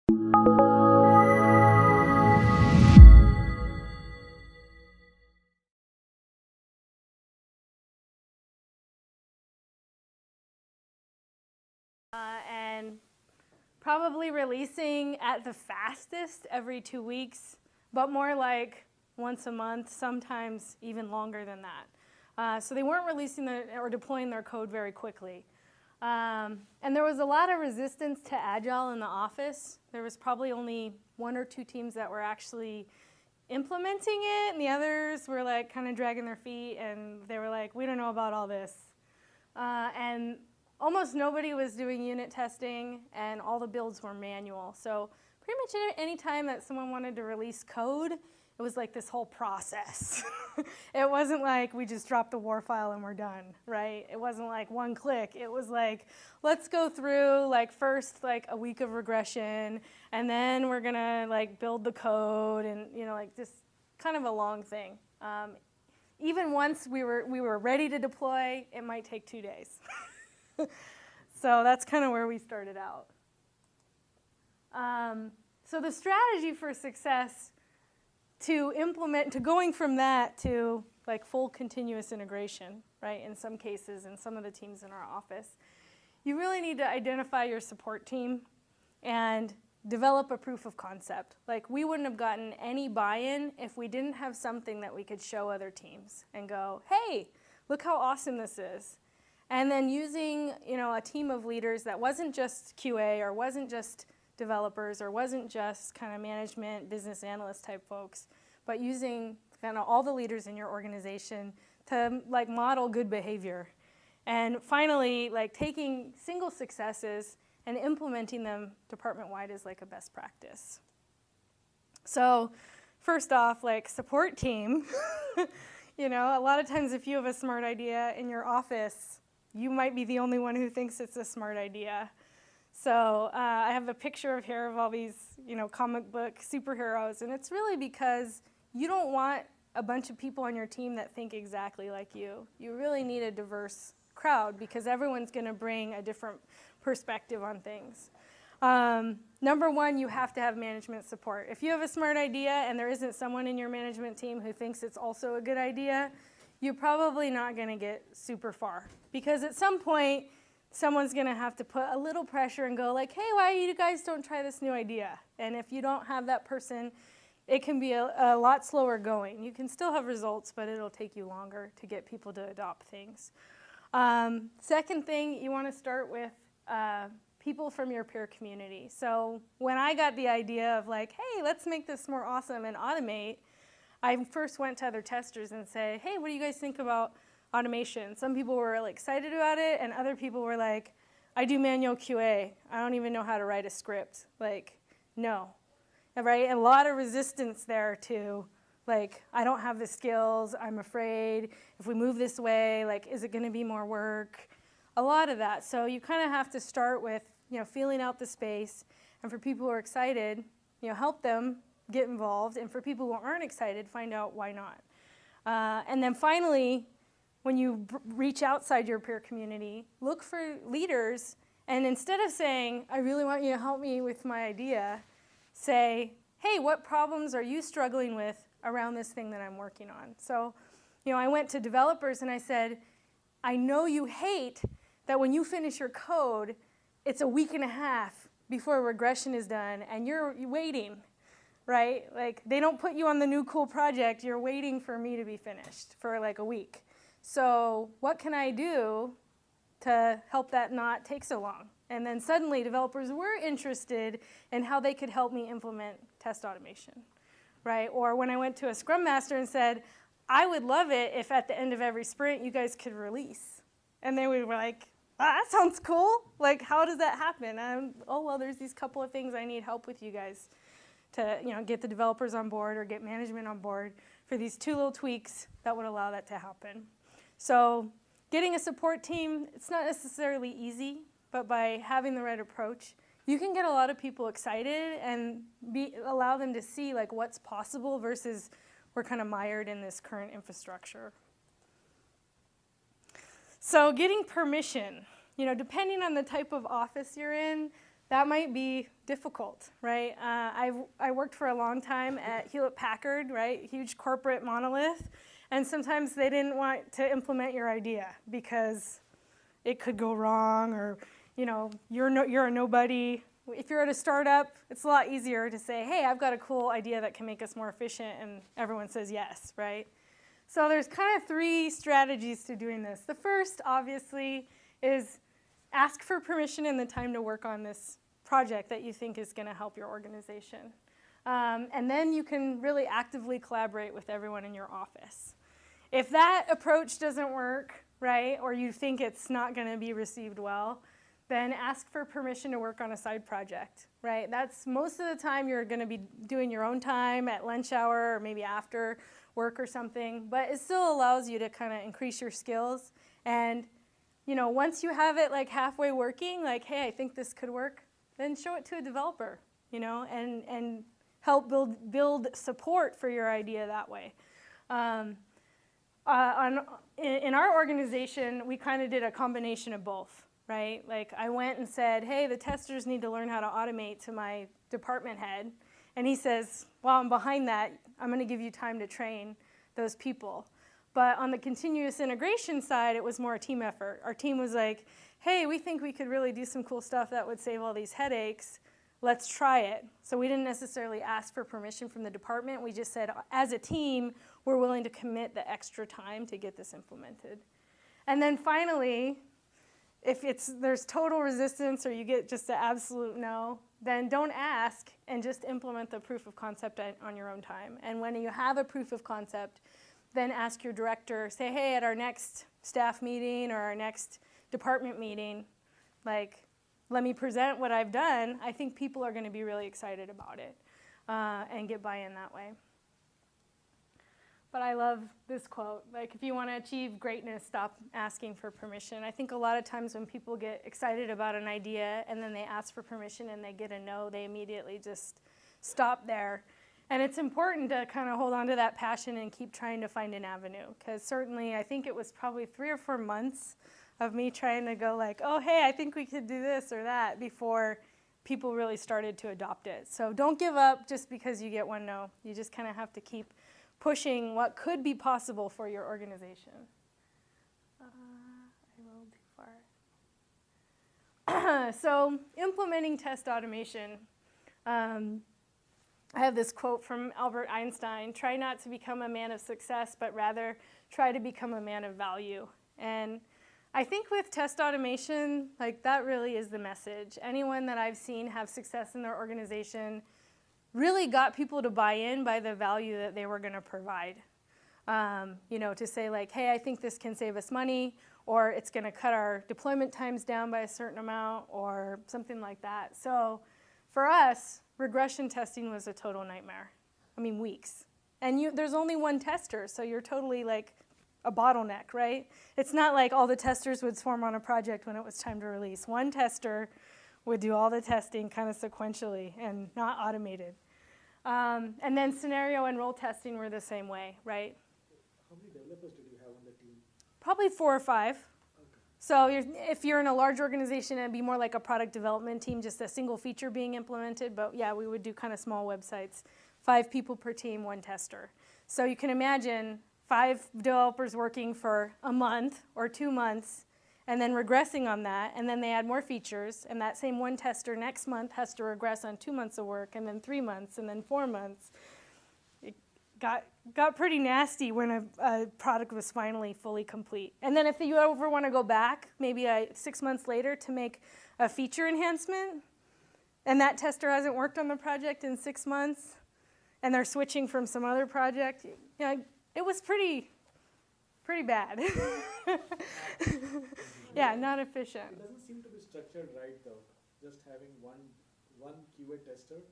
And probably releasing at the fastest every 2 weeks, but more like once a month, sometimes even longer than that. So they weren't releasing or deploying their code very quickly. And there was a lot of resistance to Agile in the office. There was probably only 1 or 2 teams that were actually implementing it, and the others were like kind of dragging their feet, and they were like, we don't know about all this. And almost nobody was doing unit testing, and all the builds were manual. So pretty much any time that someone wanted to release code, it was like this whole process. It wasn't like we just dropped the WAR file and we're done, right? It wasn't like one click. It was like, let's go through like first like a week of regression, and then we're gonna like build the code, and like just kind of a long thing. Even once we were ready to deploy, it might take 2 days. So that's kind of where we started out. So the strategy for success to going from that to like full continuous integration, right, in some cases, in some of the teams in our office, you really need to identify your support team and develop a proof of concept. Like, we wouldn't have gotten any buy-in if we didn't have something that we could show other teams and go, hey, look how awesome this is. And then using a team of leaders that wasn't just QA or wasn't just developers or wasn't just kind of management, business analyst type folks, but using kind of all the leaders in your organization to like model good behavior. And finally, like taking single successes and implementing them department-wide is like a best practice. So first off, like support team, a lot of times if you have a smart idea in your office, you might be the only one who thinks it's a smart idea. So I have a picture of here of all these, comic book superheroes, and it's really because you don't want a bunch of people on your team that think exactly like you. You really need a diverse crowd because everyone's going to bring a different perspective on things. Number one, you have to have management support. If you have a smart idea and there isn't someone in your management team who thinks it's also a good idea, you're probably not going to get super far. Because at some point, someone's going to have to put a little pressure and go like, hey, why you guys don't try this new idea? And if you don't have that person, it can be a lot slower going. You can still have results, but it'll take you longer to get people to adopt things. Second thing, you want to start with people from your peer community. So when I got the idea of like, hey, let's make this more awesome and automate, I first went to other testers and said, hey, what do you guys think about automation? Some people were like excited about it, and other people were like, I do manual QA. I don't even know how to write a script. Like, no. Right? A lot of resistance there to, like, I don't have the skills. I'm afraid. If we move this way, like, is it going to be more work? A lot of that. So you kind of have to start with, feeling out the space. And for people who are excited, help them get involved. And for people who aren't excited, find out why not. And then finally, when you reach outside your peer community, look for leaders. And instead of saying, I really want you to help me with my idea, say, hey, what problems are you struggling with around this thing that I'm working on? So, I went to developers and I said, I know you hate that when you finish your code, it's a week and a half before regression is done, and you're waiting, right? Like, they don't put you on the new cool project. You're waiting for me to be finished for like a week. So what can I do to help that not take so long? And then suddenly developers were interested in how they could help me implement test automation, right? Or when I went to a Scrum Master and said, I would love it if at the end of every sprint you guys could release. And they were like, that sounds cool. Like, how does that happen? Oh, well, there's these couple of things I need help with you guys to get the developers on board or get management on board for these 2 little tweaks that would allow that to happen. So getting a support team, it's not necessarily easy, but by having the right approach, you can get a lot of people excited and allow them to see like what's possible versus we're kind of mired in this current infrastructure. So getting permission, depending on the type of office you're in, that might be difficult, right? I worked for a long time at Hewlett-Packard, right? Huge corporate monolith. And sometimes they didn't want to implement your idea because it could go wrong, or you're a nobody. If you're at a startup, it's a lot easier to say, hey, I've got a cool idea that can make us more efficient, and everyone says yes, right? So there's kind of 3 strategies to doing this. The first, obviously, is ask for permission and the time to work on this project that you think is going to help your organization. And then you can really actively collaborate with everyone in your office. If that approach doesn't work, right, or you think it's not going to be received well, then ask for permission to work on a side project, right? That's most of the time you're going to be doing your own time at lunch hour or maybe after work or something, but it still allows you to kind of increase your skills. And once you have it like halfway working, like, hey, I think this could work, then show it to a developer, and help build support for your idea that way. In our organization, we kind of did a combination of both, right? Like I went and said, hey, the testers need to learn how to automate to my department head. And he says, well, I'm behind that. I'm going to give you time to train those people. But on the continuous integration side, it was more a team effort. Our team was like, hey, we think we could really do some cool stuff that would save all these headaches. Let's try it. So we didn't necessarily ask for permission from the department. We just said, as a team, we're willing to commit the extra time to get this implemented. And then finally, if there's total resistance or you get just an absolute no, then don't ask and just implement the proof of concept on your own time. And when you have a proof of concept, then ask your director, say, hey, at our next staff meeting or our next department meeting, like, let me present what I've done. I think people are going to be really excited about it and get buy-in that way. But I love this quote, like, if you want to achieve greatness, stop asking for permission. I think a lot of times when people get excited about an idea and then they ask for permission and they get a no, they immediately just stop there. And it's important to kind of hold on to that passion and keep trying to find an avenue, because certainly I think it was probably 3 or 4 months of me trying to go like, oh, hey, I think we could do this or that before people really started to adopt it. So don't give up just because you get one no. You just kind of have to keep pushing what could be possible for your organization. I rolled too far. So implementing test automation. I have this quote from Albert Einstein: try not to become a man of success, but rather try to become a man of value. And I think with test automation, like, that really is the message. Anyone that I've seen have success in their organization really got people to buy in by the value that they were going to provide. To say like, hey, I think this can save us money, or it's going to cut our deployment times down by a certain amount, or something like that. So for us, regression testing was a total nightmare. I mean, weeks. And there's only one tester, so you're totally like a bottleneck, right? It's not like all the testers would swarm on a project when it was time to release. One tester would do all the testing kind of sequentially and not automated. And then scenario and role testing were the same way, right? How many developers did you have on the team? Probably 4 or 5. Okay. So if you're in a large organization, it'd be more like a product development team, just a single feature being implemented. But yeah, we would do kind of small websites. 5 people per team, 1 tester. So you can imagine 5 developers working for a month or 2 months and then regressing on that, and then they add more features, and that same 1 tester next month has to regress on 2 months of work, and then 3 months, and then 4 months. It got pretty nasty when a product was finally fully complete. And then if you ever want to go back, maybe 6 months later to make a feature enhancement, and that tester hasn't worked on the project in 6 months, and they're switching from some other project, it was pretty bad. Yeah, not efficient. It doesn't seem to be structured right, though. Just having one QA tester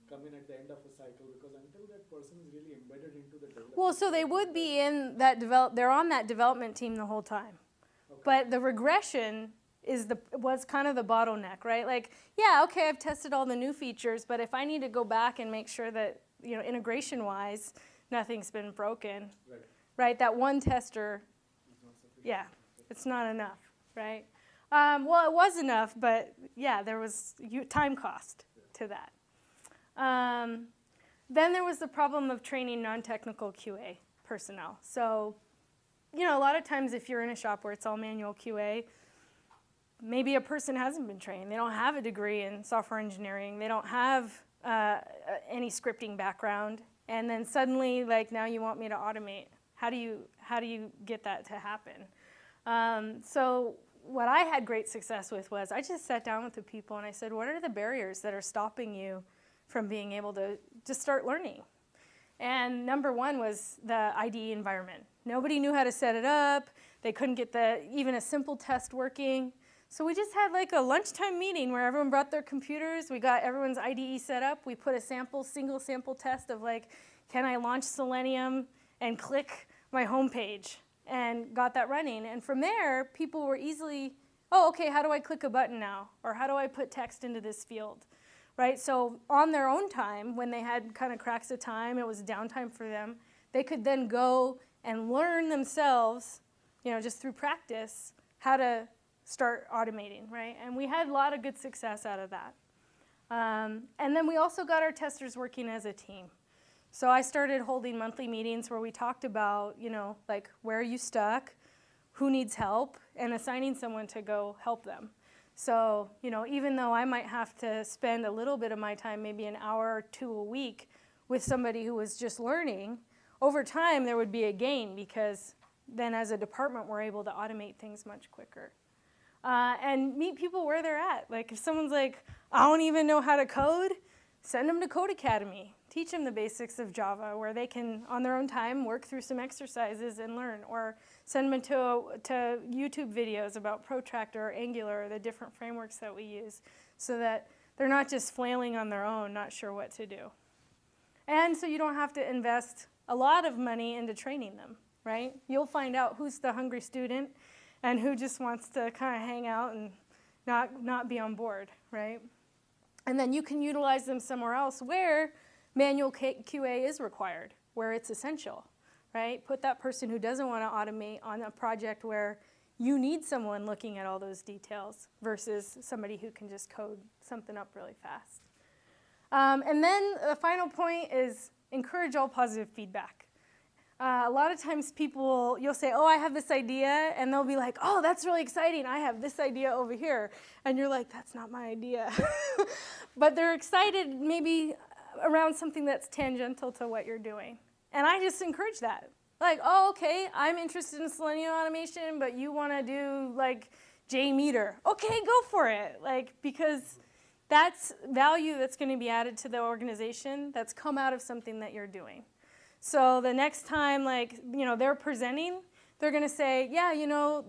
come in at the end of a cycle, because until that person is really embedded into the development. Well, so they would be in that they're on that development team the whole time. Okay. But the regression was kind of the bottleneck, right? Like, yeah, okay, I've tested all the new features, but if I need to go back and make sure that, integration-wise, nothing's been broken, right? That one tester, yeah, it's not enough, right? Well, it was enough, but yeah, there was time cost, to that. Then there was the problem of training non-technical QA personnel. So, a lot of times if you're in a shop where it's all manual QA, maybe a person hasn't been trained. They don't have a degree in software engineering. They don't have any scripting background. And then suddenly, like, now you want me to automate. How do you get that to happen? So what I had great success with was I just sat down with the people and I said, what are the barriers that are stopping you from being able to just start learning? And number one was the IDE environment. Nobody knew how to set it up. They couldn't get even a simple test working. So we just had like a lunchtime meeting where everyone brought their computers. We got everyone's IDE set up. We put a single sample test of like, can I launch Selenium and click my home page, and got that running. And from there, people were easily, oh, okay, how do I click a button now? Or how do I put text into this field? Right? So on their own time, when they had kind of cracks of time, it was downtime for them, they could then go and learn themselves, just through practice, how to start automating, right? And we had a lot of good success out of that. And then we also got our testers working as a team. So I started holding monthly meetings where we talked about, like, where are you stuck, who needs help, and assigning someone to go help them. So, even though I might have to spend a little bit of my time, maybe an hour or two a week, with somebody who was just learning, over time there would be a gain because then as a department we're able to automate things much quicker. And meet people where they're at. Like if someone's like, I don't even know how to code, send them to Code Academy. Teach them the basics of Java where they can, on their own time, work through some exercises and learn. Or send them to YouTube videos about Protractor or Angular or the different frameworks that we use so that they're not just flailing on their own, not sure what to do. And so you don't have to invest a lot of money into training them, right? You'll find out who's the hungry student and who just wants to kind of hang out and not be on board, right? And then you can utilize them somewhere else where manual QA is required, where it's essential, right? Put that person who doesn't want to automate on a project where you need someone looking at all those details versus somebody who can just code something up really fast. And then the final point is encourage all positive feedback. A lot of times you'll say, oh, I have this idea, and they'll be like, oh, that's really exciting. I have this idea over here. And you're like, that's not my idea. But they're excited maybe around something that's tangential to what you're doing. And I just encourage that. Like, oh, okay, I'm interested in Selenium automation, but you want to do like JMeter. Okay, go for it. Like, because that's value that's going to be added to the organization that's come out of something that you're doing. So the next time, like, they're presenting, they're going to say, yeah,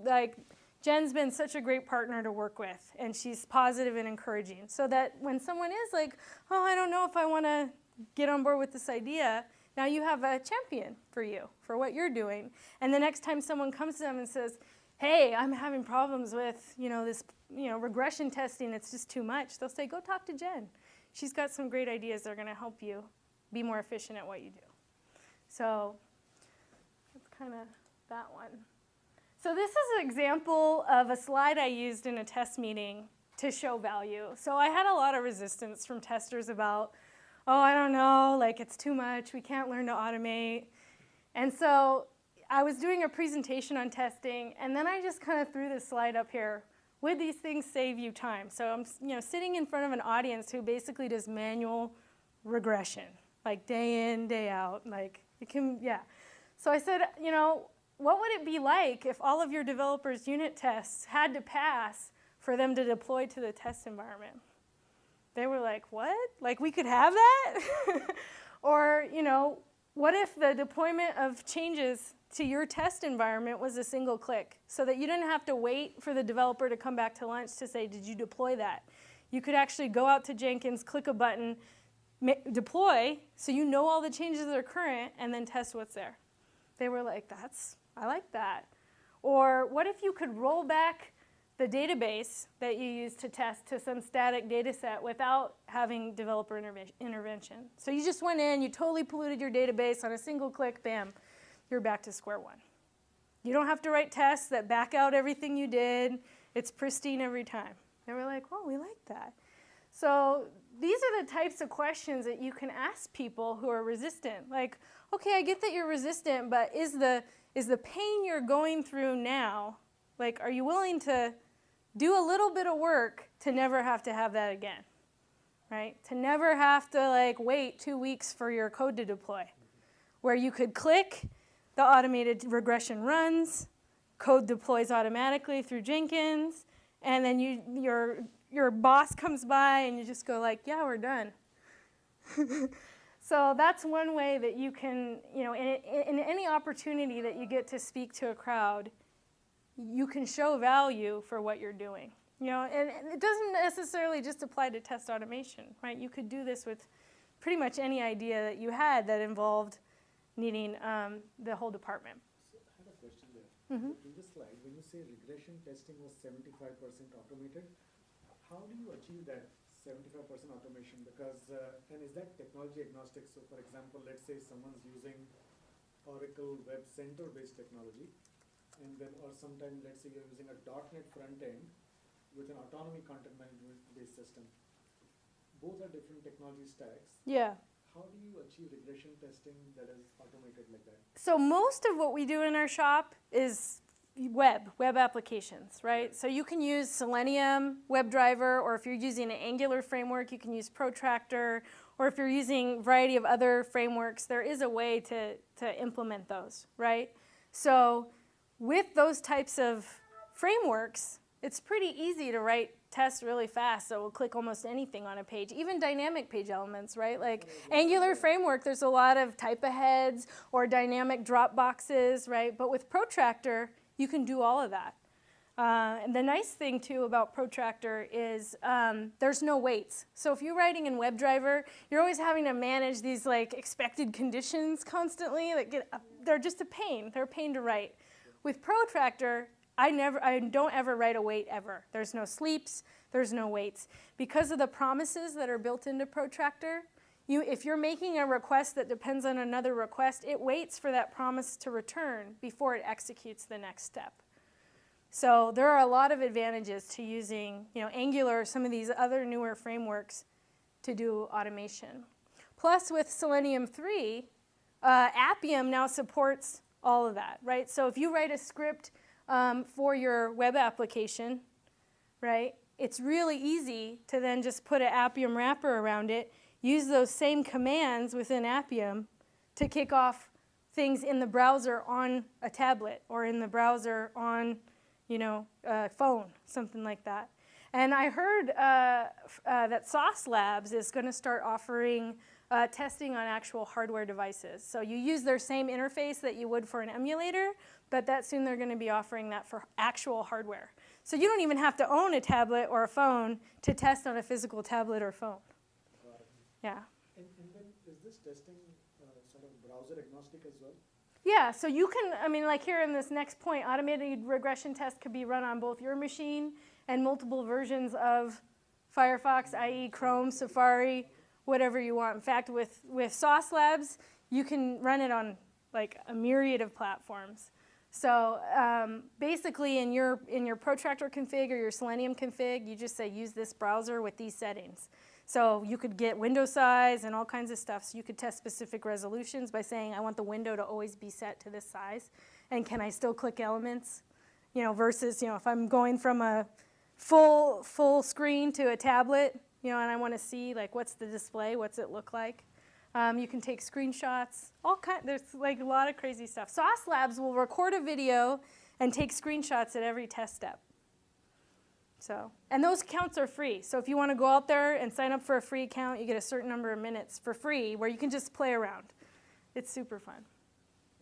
like, Jen's been such a great partner to work with, and she's positive and encouraging. So that when someone is like, oh, I don't know if I want to get on board with this idea, now you have a champion for you, for what you're doing. And the next time someone comes to them and says, hey, I'm having problems with, this, regression testing, it's just too much, they'll say, go talk to Jen. She's got some great ideas that are going to help you be more efficient at what you do. So that's kind of that one. So this is an example of a slide I used in a test meeting to show value. So I had a lot of resistance from testers about, oh, I don't know, like it's too much, we can't learn to automate. And so I was doing a presentation on testing, and then I just kind of threw this slide up here. Would these things save you time? So I'm sitting in front of an audience who basically does manual regression, like day in, day out, like it can, yeah. So I said, what would it be like if all of your developers' unit tests had to pass for them to deploy to the test environment? They were like, what? Like we could have that? Or, what if the deployment of changes to your test environment was a single click so that you didn't have to wait for the developer to come back to lunch to say, did you deploy that? You could actually go out to Jenkins, click a button, deploy, so you know all the changes that are current, and then test what's there. They were like, I like that. Or what if you could roll back the database that you use to test to some static data set without having developer intervention? So you just went in, you totally polluted your database on a single click, bam, you're back to square one. You don't have to write tests that back out everything you did. It's pristine every time. They were like, well, we like that. So these are the types of questions that you can ask people who are resistant. Like, okay, I get that you're resistant, but is the pain you're going through now, like, are you willing to do a little bit of work to never have to have that again, right? To never have to like wait 2 weeks for your code to deploy, where you could click, the automated regression runs, code deploys automatically through Jenkins, and then your boss comes by and you just go like, yeah, we're done. So that's one way that you can, in any opportunity that you get to speak to a crowd, you can show value for what you're doing. And it doesn't necessarily just apply to test automation, right? You could do this with pretty much any idea that you had that involved needing the whole department. So I have a question there. In the previous slide, when you say regression testing was 75% automated, how do you achieve that 75% automation? Because, and is that technology agnostic? So for example, let's say someone's using Oracle Web Center based technology, and then, or sometime, let's say you're using a .NET front end with an autonomy content management based system. Both are different technology stacks. Yeah. How do you achieve regression testing that is automated like that? So most of what we do in our shop is web applications, right? So you can use Selenium, WebDriver, or if you're using an Angular framework, you can use Protractor, or if you're using a variety of other frameworks, there is a way to implement those, right? So with those types of frameworks, it's pretty easy to write tests really fast, so we'll click almost anything on a page, even dynamic page elements, right? Like Angular framework, there's a lot of type aheads or dynamic drop boxes, right? But with Protractor, you can do all of that. And the nice thing, too, about Protractor is there's no waits. So if you're writing in WebDriver, you're always having to manage these like expected conditions constantly. They're just a pain. They're a pain to write. With Protractor, I don't ever write a wait ever. There's no sleeps, there's no waits. Because of the promises that are built into Protractor, if you're making a request that depends on another request, it waits for that promise to return before it executes the next step. So there are a lot of advantages to using Angular or some of these other newer frameworks to do automation. Plus with Selenium 3, Appium now supports all of that, right? So if you write a script for your web application, right, it's really easy to then just put an Appium wrapper around it, use those same commands within Appium to kick off things in the browser on a tablet or in the browser on, a phone, something like that. And I heard that Sauce Labs is going to start offering testing on actual hardware devices. So you use their same interface that you would for an emulator, but that soon they're going to be offering that for actual hardware. So you don't even have to own a tablet or a phone to test on a physical tablet or phone. Got it. Yeah. And then is this testing sort of browser agnostic as well? Yeah, so you can, like here in this next point, automated regression tests could be run on both your machine and multiple versions of Firefox, i.e. Chrome, Safari, whatever you want. In fact, with Sauce Labs, you can run it on like a myriad of platforms. So basically in your Protractor config or your Selenium config, you just say use this browser with these settings. So you could get window size and all kinds of stuff. So you could test specific resolutions by saying I want the window to always be set to this size. And can I still click elements? Versus if I'm going from a full screen to a tablet, and I want to see like what's the display, what's it look like. You can take screenshots, there's like a lot of crazy stuff. Sauce Labs will record a video and take screenshots at every test step. So, and those accounts are free. So if you want to go out there and sign up for a free account, you get a certain number of minutes for free where you can just play around. It's super fun.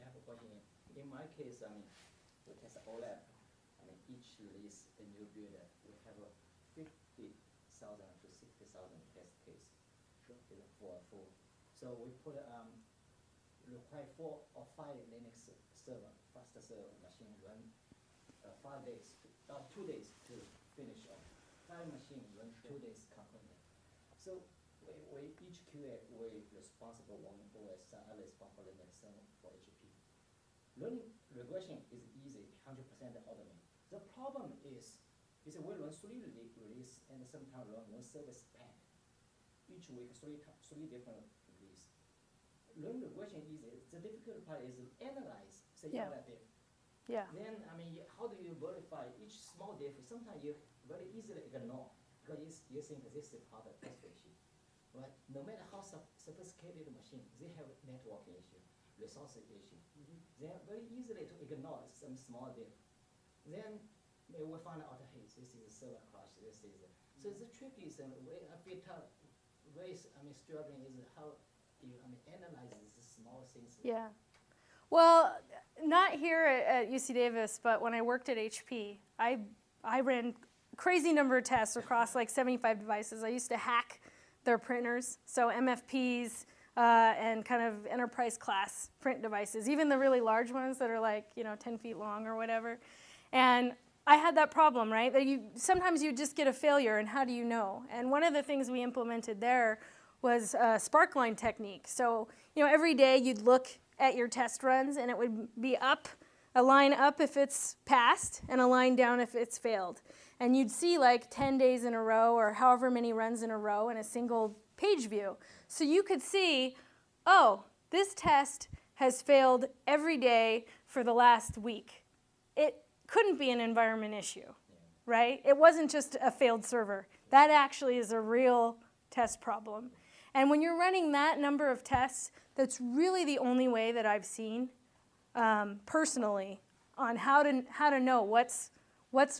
I have a question. In my case, we test OLAP. Each release a new build, we have a 50,000 to 60,000 test case. Sure. For a full. So we put require 4 or 5 Linux server, fast server machine run 5 days, 2 days to finish off. 5 machine run 2 days concurrently. So we each QA we responsible one OS, I responsible Linux server for HP. Learning regression is easy, 100% automated. The problem is we run 3 release and sometimes run 1 service pack. each week, three different release. Learn regression is easy. The difficult part is analyze, say, Yeah. all that diff. Yeah. Then, I mean, how do you verify each small diff? Sometimes you very easily ignore because you think this is part of test issue. Right? No matter how sophisticated machine, they have networking issue, resource issue. They're very easily to ignore some small diff. Then we find out, hey, this is a server crash, this is a, so the trick is a bit tough, struggling is how you analyze these small things. Yeah. Well, not here at UC Davis, but when I worked at HP, I ran a crazy number of tests across like 75 devices. I used to hack their printers, so MFPs and kind of enterprise class print devices, even the really large ones that are like 10 feet long or whatever. And I had that problem, right? That sometimes you just get a failure, and how do you know? And one of the things we implemented there was a sparkline technique. So every day you'd look at your test runs, and it would be up, a line up if it's passed, and a line down if it's failed. And you'd see like 10 days in a row or however many runs in a row in a single page view. So you could see, oh, this test has failed every day for the last week. It couldn't be an environment issue, right? It wasn't just a failed server. That actually is a real test problem. And when you're running that number of tests, that's really the only way that I've seen personally on how to know what's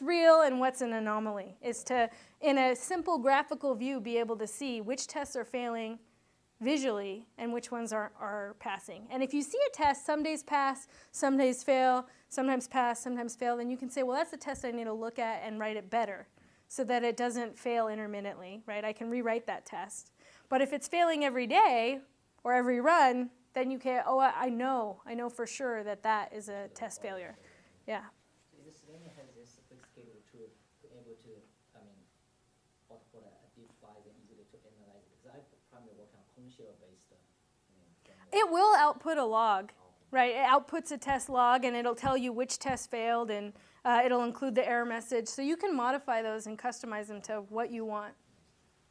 real and what's an anomaly, is to, in a simple graphical view, be able to see which tests are failing visually and which ones are passing. And if you see a test, some days pass, some days fail, sometimes pass, sometimes fail, then you can say, well, that's a test I need to look at and write it better so that it doesn't fail intermittently, right? I can rewrite that test. But if it's failing every day or every run, then you can, oh, I know for sure that that is a test failure. Yeah. So this Selenium has this sophisticated tool to able to, output a diff file and easily to analyze it. Because I primarily work on PowerShell-based. It will output a log, right? It outputs a test log, and it'll tell you which test failed, and it'll include the error message. So you can modify those and customize them to what you want.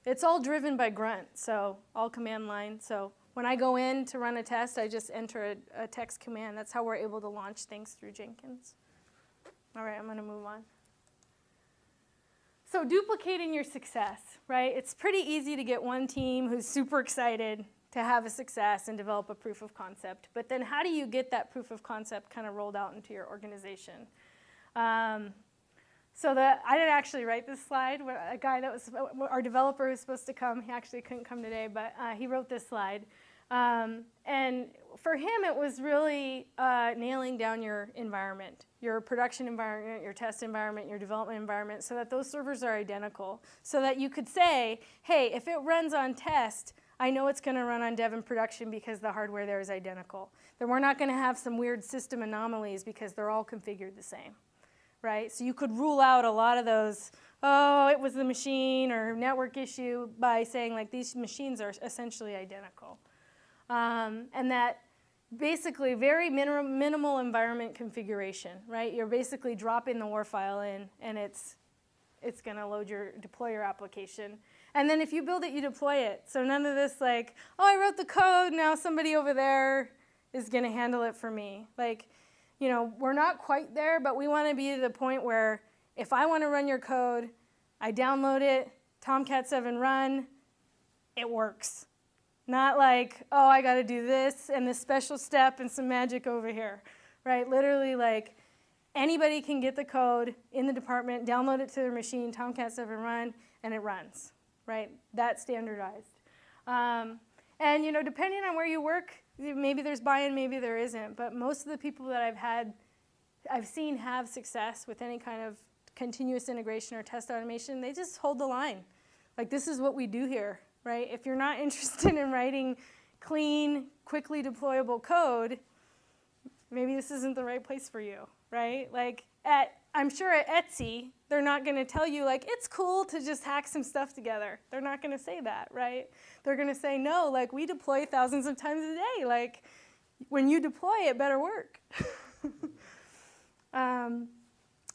It's all driven by grunt, so all command line. So when I go in to run a test, I just enter a text command. That's how we're able to launch things through Jenkins. All right, I'm going to move on. So duplicating your success, right? It's pretty easy to get one team who's super excited to have a success and develop a proof of concept. But then how do you get that proof of concept kind of rolled out into your organization? So I didn't actually write this slide. A guy that was our developer who was supposed to come, he actually couldn't come today, but he wrote this slide. And for him, it was really nailing down your environment, your production environment, your test environment, your development environment, so that those servers are identical. So that you could say, hey, if it runs on test, I know it's going to run on dev and production because the hardware there is identical. Then we're not going to have some weird system anomalies because they're all configured the same. Right? So you could rule out a lot of those, oh, it was the machine or network issue, by saying like these machines are essentially identical. And that basically very minimal environment configuration, right? You're basically dropping the WAR file in, and it's going to deploy your application. And then if you build it, you deploy it. So none of this like, oh, I wrote the code, now somebody over there is going to handle it for me. Like, we're not quite there, but we want to be to the point where if I want to run your code, I download it, Tomcat 7 run, it works. Not like, oh, I got to do this and this special step and some magic over here, right? Literally, like, anybody can get the code in the department, download it to their machine, Tomcat 7 run, and it runs, right? That's standardized. And, depending on where you work, maybe there's buy-in, maybe there isn't, but most of the people that I've seen have success with any kind of continuous integration or test automation, they just hold the line. Like, this is what we do here, right? If you're not interested in writing clean, quickly deployable code, maybe this isn't the right place for you, right? Like, I'm sure at Etsy, they're not going to tell you, like, it's cool to just hack some stuff together. They're not going to say that, right? They're going to say, no, like, we deploy thousands of times a day. Like, when you deploy, it better work.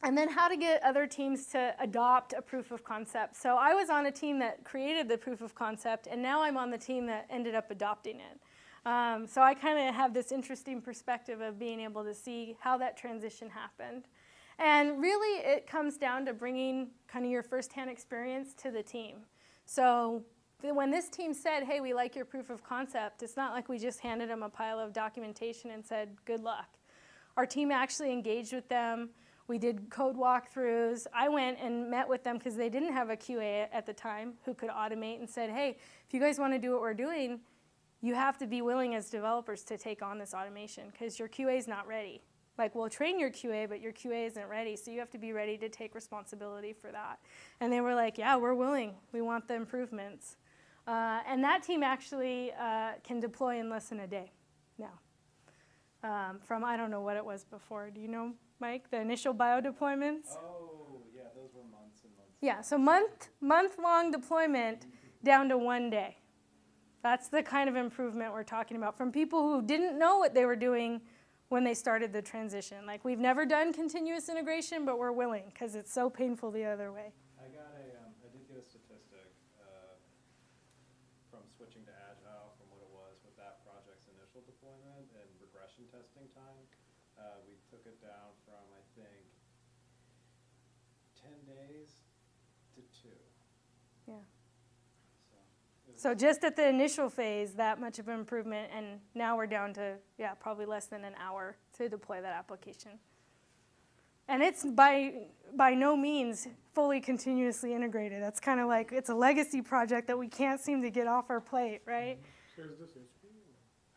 And then how to get other teams to adopt a proof of concept. So I was on a team that created the proof of concept, and now I'm on the team that ended up adopting it. So I kind of have this interesting perspective of being able to see how that transition happened. And really, it comes down to bringing kind of your firsthand experience to the team. So when this team said, hey, we like your proof of concept, it's not like we just handed them a pile of documentation and said, good luck. Our team actually engaged with them. We did code walkthroughs. I went and met with them because they didn't have a QA at the time who could automate, and said, hey, if you guys want to do what we're doing, you have to be willing as developers to take on this automation because your QA is not ready. Like, we'll train your QA, but your QA isn't ready, so you have to be ready to take responsibility for that. And they were like, yeah, we're willing. We want the improvements. And that team actually can deploy in less than a day now. From, I don't know what it was before. Do you know, Mike, the initial bio deployments? Oh, yeah, those were months and months. Yeah, so month-long deployment down to 1 day. That's the kind of improvement we're talking about from people who didn't know what they were doing when they started the transition. Like, we've never done continuous integration, but we're willing because it's so painful the other way. I did get a statistic from switching to Agile from what it was with that project's initial deployment and regression testing time. We took it down from, I think, 10 days to 2. Yeah. So So just at the initial phase, that much of improvement, and now we're down to, yeah, probably less than an hour to deploy that application. And it's by no means fully continuously integrated. That's kind of like, it's a legacy project that we can't seem to get off our plate, right? So is this HP?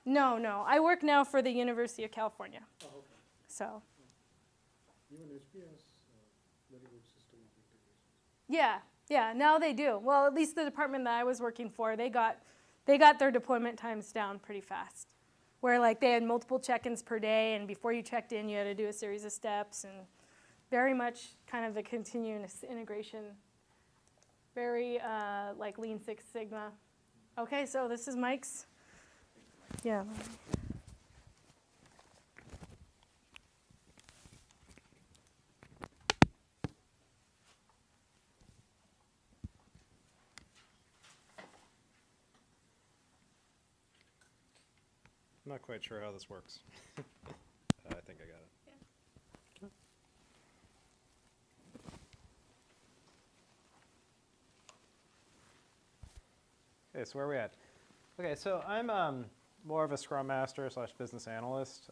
No. I work now for the University of California. Oh, okay. So, Even HP has very good system of integration. yeah, now they do. Well, at least the department that I was working for, they got their deployment times down pretty fast. Where like they had multiple check-ins per day, and before you checked in, you had to do a series of steps, and very much kind of the continuous integration, very like Lean Six Sigma. Okay, so this is Mike's. Yeah. I'm not quite sure how this works. I think I got it. Okay, so where are we at? Okay, so I'm more of a Scrum Master / business analyst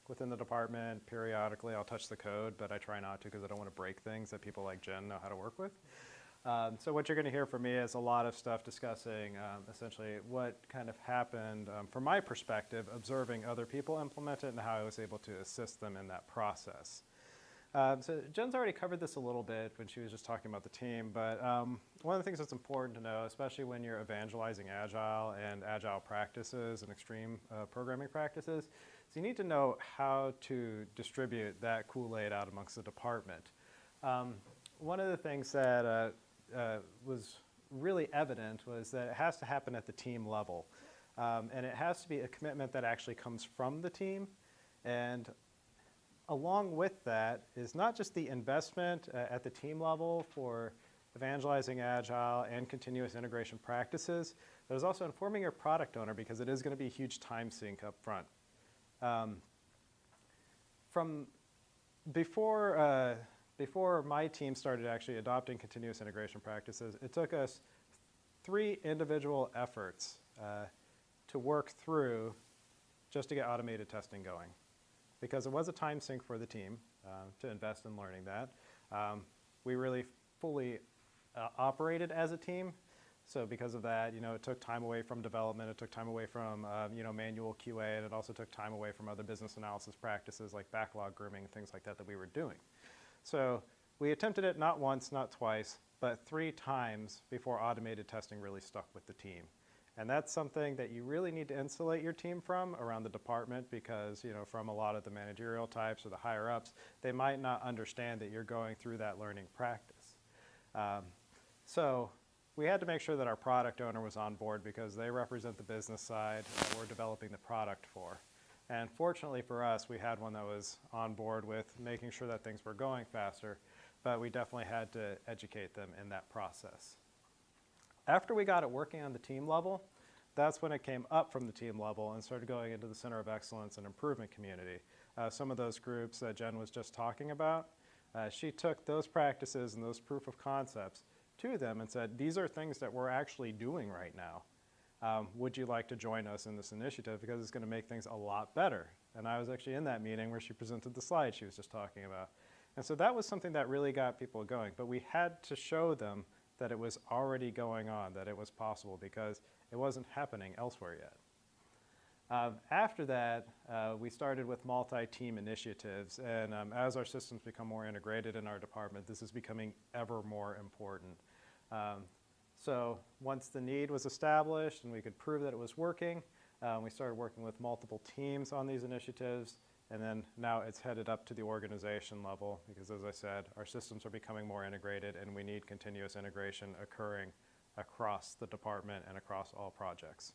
within the department. Periodically, I'll touch the code, but I try not to because I don't want to break things that people like Jen know how to work with. So what you're going to hear from me is a lot of stuff discussing essentially what kind of happened from my perspective, observing other people implement it and how I was able to assist them in that process. So Jen's already covered this a little bit when she was just talking about the team, but one of the things that's important to know, especially when you're evangelizing Agile and Agile practices and extreme programming practices, is you need to know how to distribute that Kool-Aid out amongst the department. One of the things that was really evident was that it has to happen at the team level. And it has to be a commitment that actually comes from the team. And along with that is not just the investment at the team level for evangelizing Agile and continuous integration practices, but it's also informing your product owner because it is going to be a huge time sink up front. From before my team started actually adopting continuous integration practices, it took us 3 individual efforts to work through just to get automated testing going. Because it was a time sink for the team to invest in learning that. We really fully operated as a team. So because of that, it took time away from development, it took time away from manual QA, and it also took time away from other business analysis practices like backlog grooming and things like that we were doing. So we attempted it not once, not twice, but 3 times before automated testing really stuck with the team. And that's something that you really need to insulate your team from around the department because, from a lot of the managerial types or the higher ups, they might not understand that you're going through that learning practice. So we had to make sure that our product owner was on board because they represent the business side that we're developing the product for. And fortunately for us, we had one that was on board with making sure that things were going faster, but we definitely had to educate them in that process. After we got it working on the team level, that's when it came up from the team level and started going into the Center of Excellence and Improvement community. Some of those groups that Jen was just talking about, she took those practices and those proof of concepts to them and said, these are things that we're actually doing right now. Would you like to join us in this initiative because it's going to make things a lot better? And I was actually in that meeting where she presented the slide she was just talking about. And so that was something that really got people going. But we had to show them that it was already going on, that it was possible, because it wasn't happening elsewhere yet. After that, we started with multi-team initiatives. And as our systems become more integrated in our department, this is becoming ever more important. So once the need was established and we could prove that it was working, we started working with multiple teams on these initiatives. And then now it's headed up to the organization level because, as I said, our systems are becoming more integrated and we need continuous integration occurring across the department and across all projects.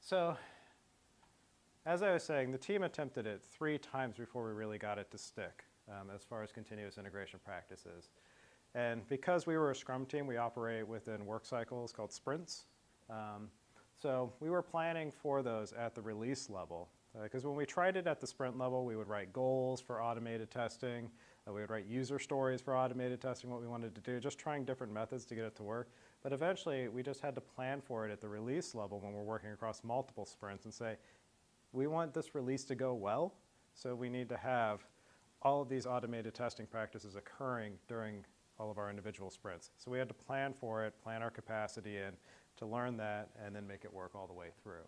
So, as I was saying, the team attempted it 3 times before we really got it to stick as far as continuous integration practices. And because we were a Scrum team, we operate within work cycles called sprints. So we were planning for those at the release level. Because when we tried it at the sprint level, we would write goals for automated testing. We would write user stories for automated testing, what we wanted to do, just trying different methods to get it to work. But eventually, we just had to plan for it at the release level when we're working across multiple sprints and say, we want this release to go well, so we need to have all of these automated testing practices occurring during all of our individual sprints. So we had to plan for it, plan our capacity in, to learn that, and then make it work all the way through.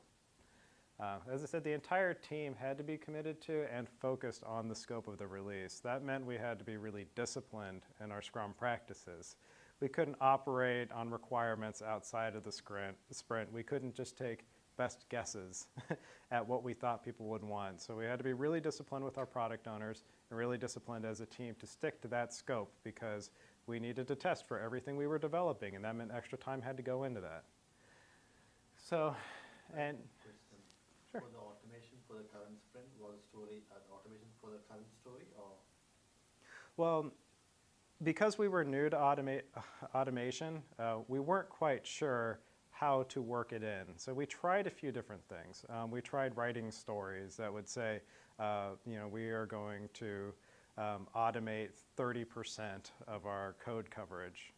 As I said, the entire team had to be committed to and focused on the scope of the release. That meant we had to be really disciplined in our Scrum practices. We couldn't operate on requirements outside of the sprint. We couldn't just take best guesses at what we thought people would want. So we had to be really disciplined with our product owners and really disciplined as a team to stick to that scope because we needed to test for everything we were developing, and that meant extra time had to go into that. So, and sure. For the automation for the current sprint, was story automation for the current story, or? Well, because we were new to automation, we weren't quite sure how to work it in. So we tried a few different things. We tried writing stories that would say, we are going to automate 30% of our code coverage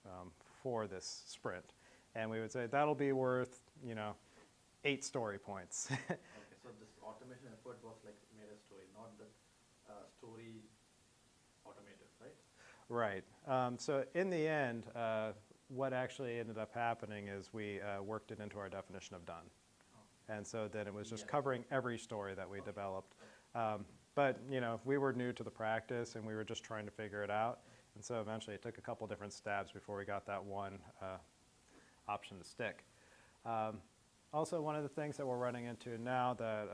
for this sprint. And we would say, that'll be worth, 8 story points. Okay, so this automation effort was like made a story, not the story automated, right? Right. So in the end, what actually ended up happening is we worked it into our definition of done. Oh. And so then it was just covering every story that we developed. But we were new to the practice and we were just trying to figure it out. And so eventually it took a couple different stabs before we got that one option to stick. Also, one of the things that we're running into now that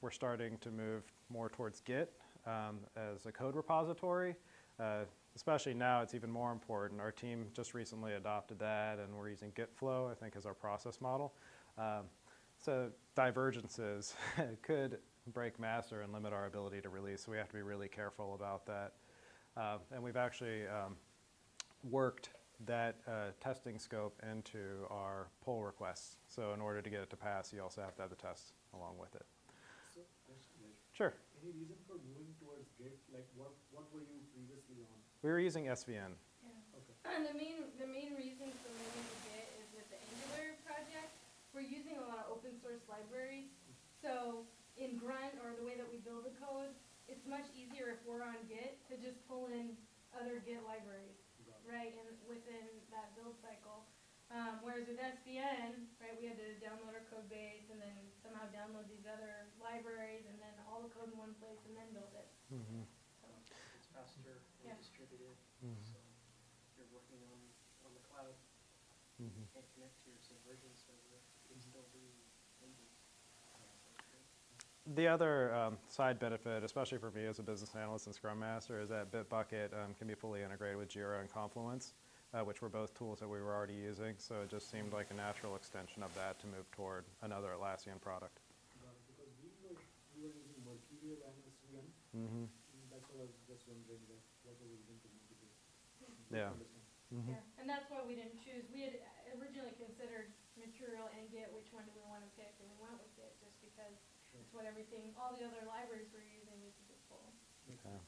we're starting to move more towards Git as a code repository, especially now it's even more important. Our team just recently adopted that and we're using Git flow, I think, as our process model. So divergences could break master and limit our ability to release, so we have to be really careful about that. And we've actually worked that testing scope into our pull requests. So in order to get it to pass, you also have to have the test along with it. So, question, Sure. any reason for moving towards Git? Like, what were you previously on? We were using SVN. Yeah. Okay. And the main reason for moving to Git is with the Angular project, we're using a lot of open source libraries. So in Grunt, or the way that we build the code, it's much easier if we're on Git to just pull in other Git libraries, right, and within that build cycle. Whereas with SVN, right, we had to download our code base and then somehow download these other libraries and then all the code in one place and then build it. Mm-hmm. So, It's faster and Yeah. distributed. Mhm. So if you're working on the cloud, Mm-hmm. can't connect to your subversion server, you can still do changes. The other side benefit, especially for me as a business analyst and Scrum Master, is that Bitbucket can be fully integrated with Jira and Confluence. which were both tools that we were already using. So it just seemed like a natural extension of that to move toward another Atlassian product. Because we were using Mercurial and SVM. Mm-hmm. That's what I was just wondering, that what was the reason to move to this? Yeah. Understand. Mm-hmm. Yeah, and that's why we didn't choose. We had originally considered Mercurial and Git, which one do we want to pick, and we went with Git just because it's what everything, all the other libraries we're using we could just pull. Okay.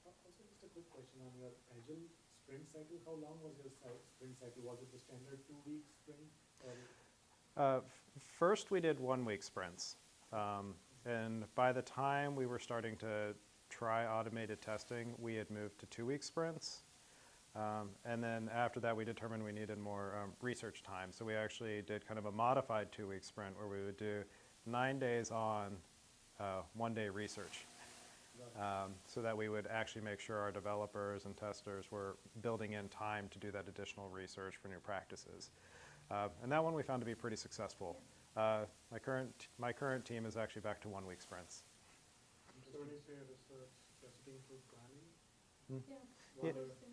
Also, just a quick question on your Agile sprint cycle. How long was your sprint cycle? Was it the standard 2-week sprint? Or First, we did 1-week sprints. And by the time we were starting to try automated testing, we had moved to 2-week sprints. And then after that, we determined we needed more research time. So we actually did kind of a modified 2-week sprint where we would do 9 days on, 1 day research. So that we would actually make sure our developers and testers were building in time to do that additional research for new practices. And that one we found to be pretty successful. My current team is actually back to 1-week sprints. So when you say research, does it include planning? Yeah. Yeah. Interesting.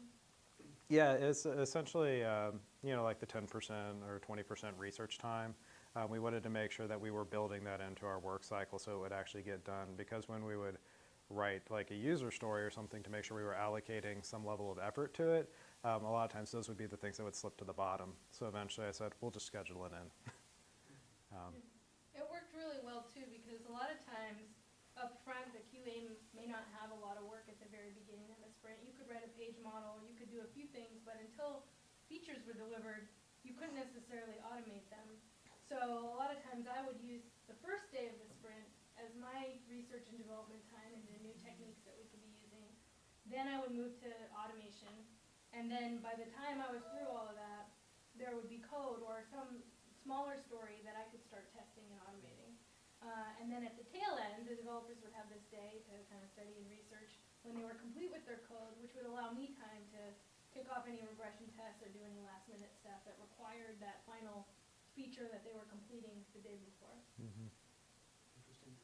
Yeah, it's essentially, like the 10% or 20% research time. We wanted to make sure that we were building that into our work cycle so it would actually get done. Because when we would write like a user story or something to make sure we were allocating some level of effort to it, a lot of times those would be the things that would slip to the bottom. So eventually I said, we'll just schedule it in. It worked really well too because a lot of times up front the QA may not have a lot of work at the very beginning of the sprint. You could write a page model, you could do a few things, but until features were delivered, you couldn't necessarily automate them. So a lot of times I would use the first day of the sprint as my research and development time into new techniques that we could be using. Then I would move to automation. And then by the time I was through all of that, there would be code or some smaller story that I could start testing and automating. And then at the tail end, the developers would have this day to kind of study and research when they were complete with their code, which would allow me time to kick off any regression tests or do any last minute stuff that required that final feature that they were completing the day before. Mm-hmm. Interesting.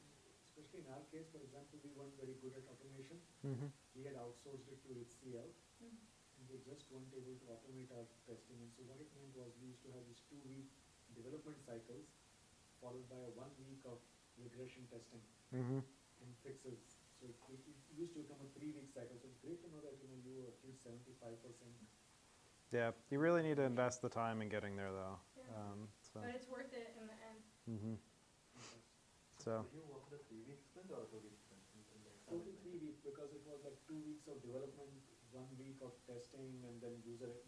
Especially in our case, for example, we weren't very good at automation. Mm-hmm. We had outsourced it to HCL. Mm-hmm. And we just weren't able to automate our testing. And so what it meant was we used to have these 2-week development cycles followed by a 1 week of regression testing Mm-hmm. and fixes. So it used to become a 3-week cycle. So it's great to know that you achieved 75%. Yeah, you really need to invest the time in getting there though. Yeah. So. But it's worth it in the end. Mm-hmm. So. Did you work with a 3-week sprint or a 2-week sprint? Total 3 weeks because it was like 2 weeks of development, 1 week of testing, and then business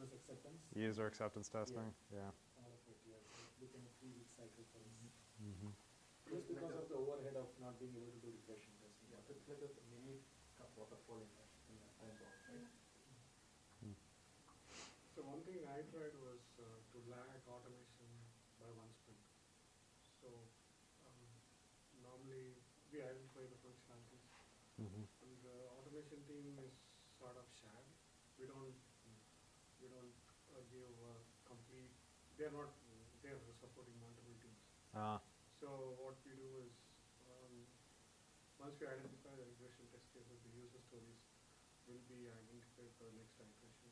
acceptance. User acceptance testing, yeah. All of it, yeah. So it became a 3-week cycle for us. Mm-hmm. Just because of the overhead of not being able to do regression testing. Yeah, so it's like a mini waterfall in that time box, right? So one thing I tried was to lag automation by 1 sprint. So normally we identify the functionalities. Mm-hmm. And the automation team is sort of shared. We don't give complete. They're supporting multiple teams. So what we do is once we identify the regression test cases, the user stories will be identified for the next iteration.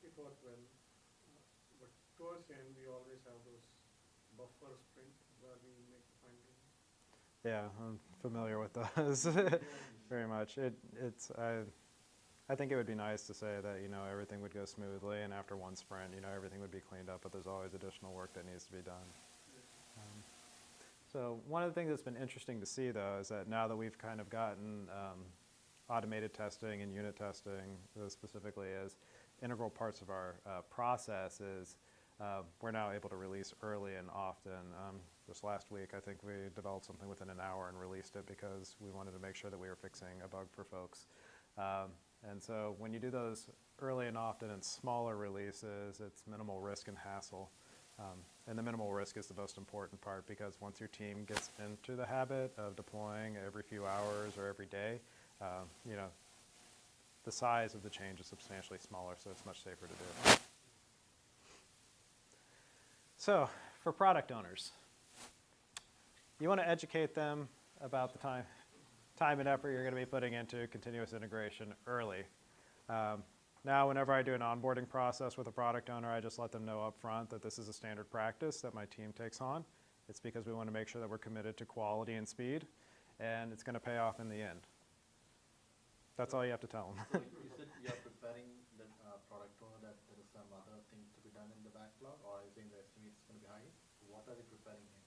It worked well, but towards the end we always have those buffer sprint where we make the fine tuning. Yeah, I'm familiar with those very much. I think it would be nice to say that everything would go smoothly, and after 1 sprint, everything would be cleaned up. But there's always additional work that needs to be done. So one of the things that's been interesting to see, though, is that now that we've kind of gotten automated testing and unit testing, specifically as integral parts of our processes, we're now able to release early and often. This last week, I think we developed something within an hour and released it because we wanted to make sure that we were fixing a bug for folks. And so when you do those early and often in smaller releases, it's minimal risk and hassle. And the minimal risk is the most important part because once your team gets into the habit of deploying every few hours or every day, the size of the change is substantially smaller, so it's much safer to do. So, for product owners, you want to educate them about the time and effort you're going to be putting into continuous integration early. Now, whenever I do an onboarding process with a product owner, I just let them know up front that this is a standard practice that my team takes on. It's because we want to make sure that we're committed to quality and speed, and it's going to pay off in the end. That's all you have to tell them. So you said you're preparing the product owner that there is some other things to be done in the backlog, or are you saying the estimate is going to be high? What are they preparing him?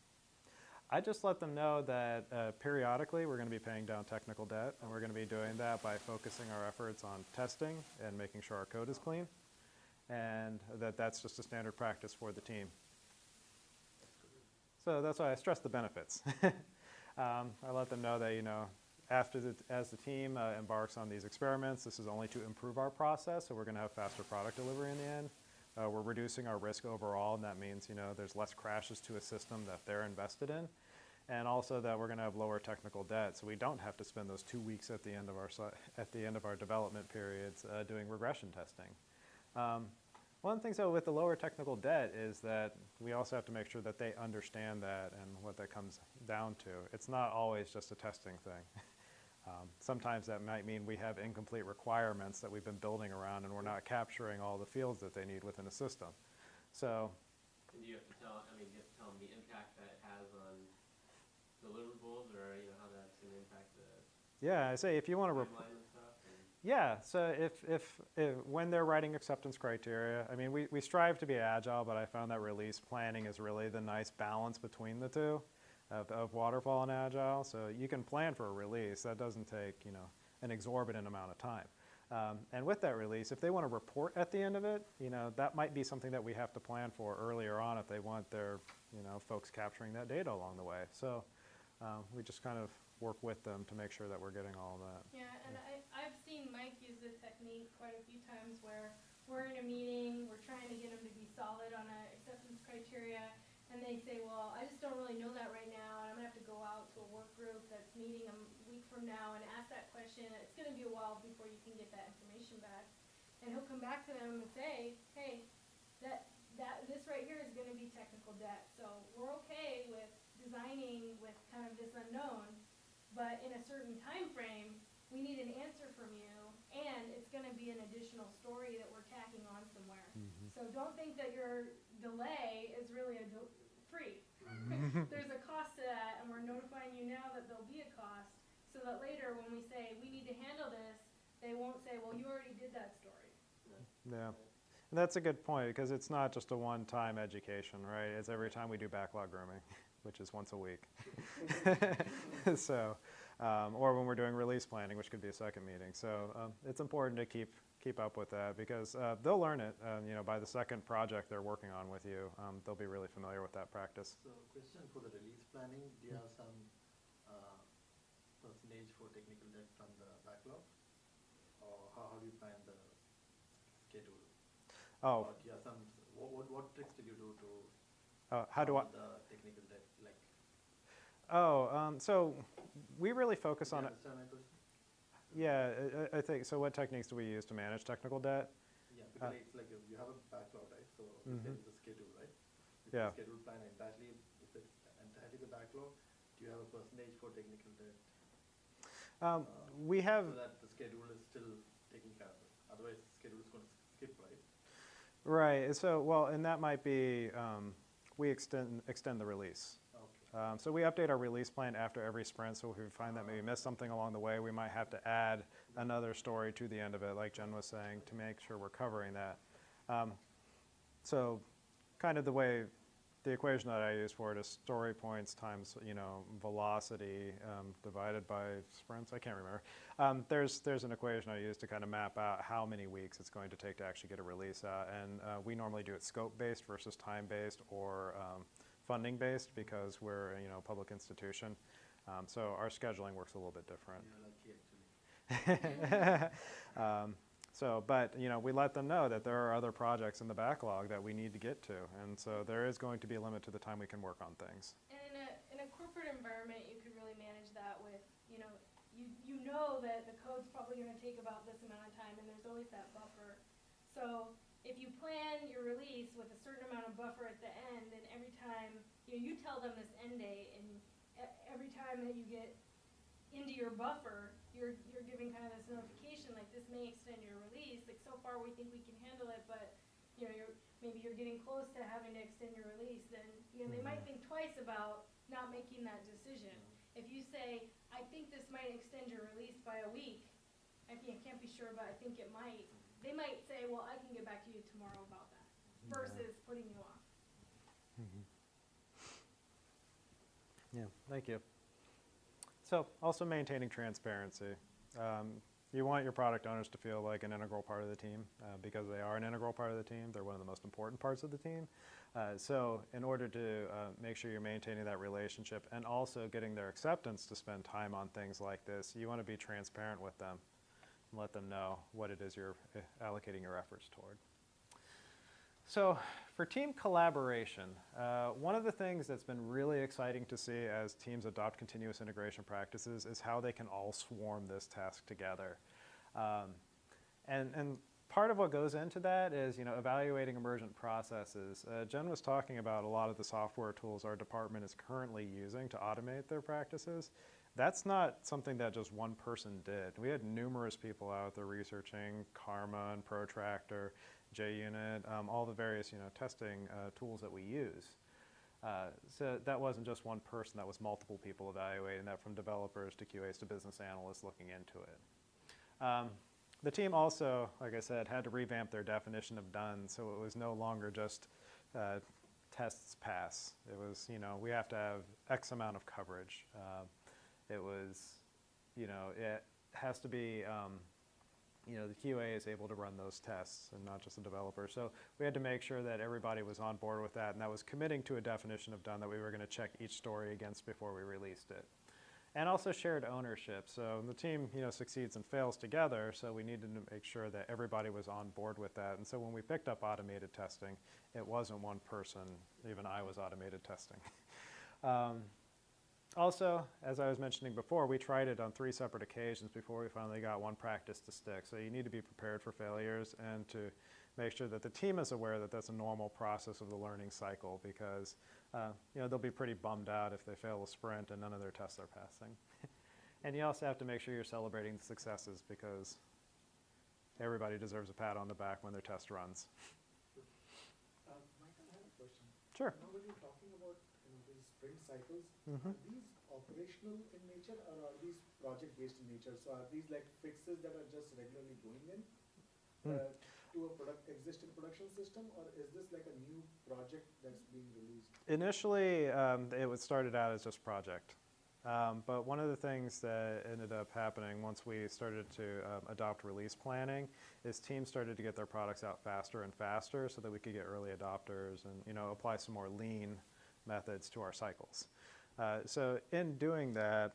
I just let them know that periodically we're going to be paying down technical debt, and we're going to be doing that by focusing our efforts on testing and making sure our code is clean, and that's just a standard practice for the team. So that's why I stress the benefits. I let them know that, as the team embarks on these experiments, this is only to improve our process, so we're going to have faster product delivery in the end. We're reducing our risk overall, and that means, there's less crashes to a system that they're invested in, and also that we're going to have lower technical debt, so we don't have to spend those 2 weeks at the end of our development periods doing regression testing. One of the things, though, with the lower technical debt is that we also have to make sure that they understand that and what that comes down to. It's not always just a testing thing. Sometimes that might mean we have incomplete requirements that we've been building around and we're not capturing all the fields that they need within a system. So, and you have to tell, you have to tell them the impact that it has on deliverables, or how that's going to impact the yeah, I say if you want to timeline and stuff. yeah, so if when they're writing acceptance criteria, we strive to be agile, but I found that release planning is really the nice balance between the two. Of waterfall and agile, so you can plan for a release. That doesn't take an exorbitant amount of time. And with that release, if they want to report at the end of it, that might be something that we have to plan for earlier on if they want their folks capturing that data along the way. So we just kind of work with them to make sure that we're getting all of that. Yeah, and I've seen Mike use this technique quite a few times where we're in a meeting, we're trying to get them to be solid on an acceptance criteria, and they say, well, I just don't really know that right now, and I'm going to have to go out to a work group that's meeting a week from now and ask that question. It's going to be a while before you can get that information back. And he'll come back to them and say, hey, this right here is going to be technical debt. So we're okay with designing with kind of this unknown, but in a certain time frame, we need an answer from you, and it's going to be an additional story that we're tacking on somewhere. So don't think that your delay is really free. There's a cost to that, and we're notifying you now that there'll be a cost, so that later when we say we need to handle this, they won't say, well, you already did that story. Yeah, and that's a good point, because it's not just a one-time education, right? It's every time we do backlog grooming, which is once a week. So, or when we're doing release planning, which could be a second meeting. So it's important to keep up with that, because they'll learn it. By the second project they're working on with you, they'll be really familiar with that practice. So, question for the release planning: do you have some percentage for technical debt from the backlog, or how do you plan the schedule? Oh, Or do you have some? What tricks did you do to how do I? the technical debt like? So we really focus Do you on it. understand my question? Yeah, I think so. What techniques do we use to manage technical debt? Yeah, because it's like you have a backlog, right? So you said it's a schedule, right? If Yeah. the schedule plan entirely, if it's entirely the backlog, do you have a percentage for technical debt? We have. So that the schedule is still taking care of it. Otherwise, the schedule is going to skip, right? Right. So, well, and that might be, we extend the release. Okay. So we update our release plan after every sprint, so if we find that maybe we missed something along the way, we might have to add another story to the end of it, like Jen was saying, to make sure we're covering that. So kind of the equation that I use for it is story points times, velocity divided by sprints. I can't remember. There's an equation I use to kind of map out how many weeks it's going to take to actually get a release out, and we normally do it scope-based versus time-based or funding-based, because we're a public institution. So our scheduling works a little bit different. You're lucky, actually. But we let them know that there are other projects in the backlog that we need to get to, and so there is going to be a limit to the time we can work on things. And in a corporate environment, you could really manage that with, you know that the code's probably going to take about this amount of time, and there's always that buffer. So if you plan your release with a certain amount of buffer at the end, and every time, you tell them this end date, and every time that you get into your buffer, you're giving kind of this notification, like, like this may extend your release. Like so far we think we can handle it, but you know, maybe you're getting close to having to extend your release, then you know they might think twice about not making that decision. If you say, I think this might extend your release by a week, I can't be sure, but I think it might. They might say, well, I can get back to you tomorrow about that, versus putting you off. Yeah, thank you. So also maintaining transparency. You want your product owners to feel like an integral part of the team because they are an integral part of the team. They're one of the most important parts of the team. So in order to make sure you're maintaining that relationship and also getting their acceptance to spend time on things like this, you want to be transparent with them and let them know what it is you're allocating your efforts toward. So for team collaboration, one of the things that's been really exciting to see as teams adopt continuous integration practices is how they can all swarm this task together. And part of what goes into that is, you know, evaluating emergent processes. Jen was talking about a lot of the software tools our department is currently using to automate their practices. That's not something that just one person did. We had numerous people out there researching Karma and Protractor, JUnit, all the various, you know, testing tools that we use. So that wasn't just one person, that was multiple people evaluating that, from developers to QAs to business analysts looking into it. The team also, like I said, had to revamp their definition of done, so it was no longer just tests pass. It was, you know, we have to have X amount of coverage. It was, you know, it has to be, you know, the QA is able to run those tests and not just the developer. So we had to make sure that everybody was on board with that, and that was committing to a definition of done that we were going to check each story against before we released it. And also shared ownership. So the team, you know, succeeds and fails together, so we needed to make sure that everybody was on board with that. And so when we picked up automated testing, it wasn't one person, even I was automated testing. Also, as I was mentioning before, we tried it on 3 separate occasions before we finally got one practice to stick. So you need to be prepared for failures and to make sure that the team is aware that that's a normal process of the learning cycle, because you know, they'll be pretty bummed out if they fail a sprint and none of their tests are passing. And you also have to make sure you're celebrating the successes, because everybody deserves a pat on the back when their test runs. Michael, I have a question. Sure. Now when you're talking about, you know, these sprint cycles, are these operational in nature or are these project-based in nature? So are these like fixes that are just regularly going in to a existing production system, or is this like a new project that's being released? Initially, it was started out as just project. But one of the things that ended up happening once we started to adopt release planning is teams started to get their products out faster and faster so that we could get early adopters and, you know, apply some more lean methods to our cycles. So in doing that,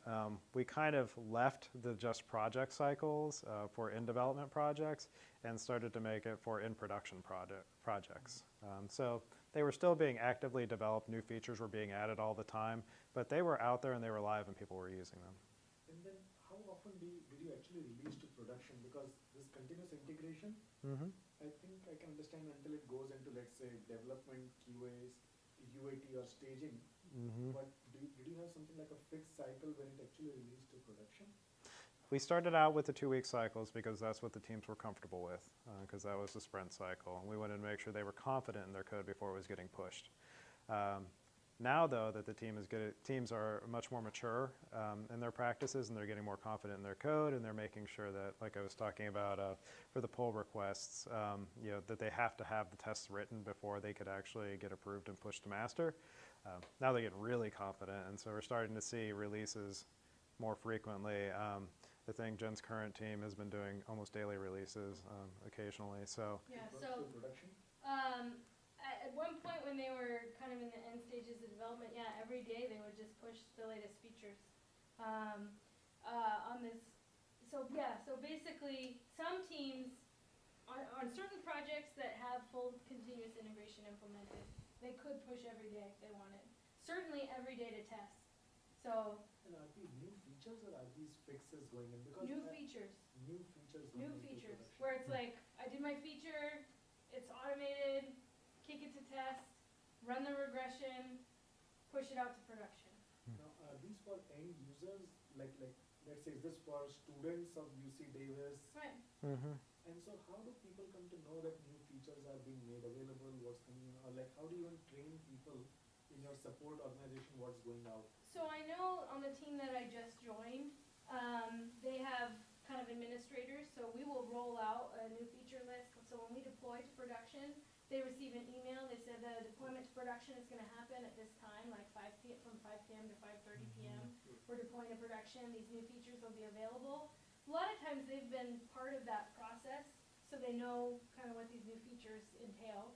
we kind of left the just project cycles for in-development projects and started to make it for in-production projects. So they were still being actively developed, new features were being added all the time, but they were out there and they were live and people were using them. And then how often did you actually release to production? Because this continuous integration, I think I can understand until it goes into, let's say, development, QAs, UAT or staging. But did you have something like a fixed cycle when it actually released to production? We started out with the 2-week cycles because that's what the teams were comfortable with, because that was the sprint cycle. We wanted to make sure they were confident in their code before it was getting pushed. Now, though, that the teams are much more mature in their practices and they're getting more confident in their code, and they're making sure that, like I was talking about for the pull requests, you know, that they have to have the tests written before they could actually get approved and pushed to master. Now they get really confident, and so we're starting to see releases more frequently. I think Jen's current team has been doing almost daily releases occasionally. So yeah, so at one point when they were kind of in the end stages of development, yeah, every day they would just push the latest features on this. So yeah, so basically some teams on certain projects that have full continuous integration implemented, they could push every day if they wanted. Certainly every day to test. So. And are these new features or are these fixes going in? Because new features. New features. New features. Where it's like, I did my feature, it's automated, kick it to test, run the regression, push it out to production. Now, are these for end users? Like let's say, is this for students of UC Davis? Right. And so how do people come to know that new features are being made available, what's coming in, or like how do you even train people in your support organization what's going out? So I know on the team that I just joined, they have kind of administrators, so we will roll out a new feature list. So when we deploy to production, they receive an email. They said the deployment to production is going to happen at this time, like 5 p.m. from 5 p.m. to 5:30 p.m. We're deploying to production. These new features will be available. A lot of times they've been part of that process, so they know kind of what these new features entail.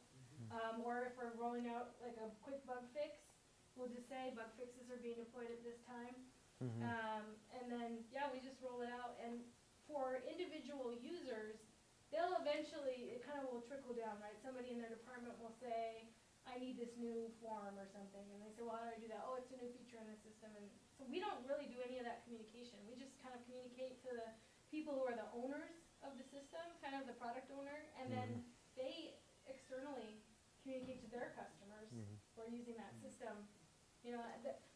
Or if we're rolling out like a quick bug fix, we'll just say bug fixes are being deployed at this time. And then, yeah, we just roll it out. And for individual users, they'll eventually, it kind of will trickle down, right? Somebody in their department will say, I need this new form or something. And they say, well, how do I do that? Oh, it's a new feature in the system. And so we don't really do any of that communication. We just kind of communicate to the people who are the owners of the system, kind of the product owner. And then they externally communicate to their customers who are using that system. You know,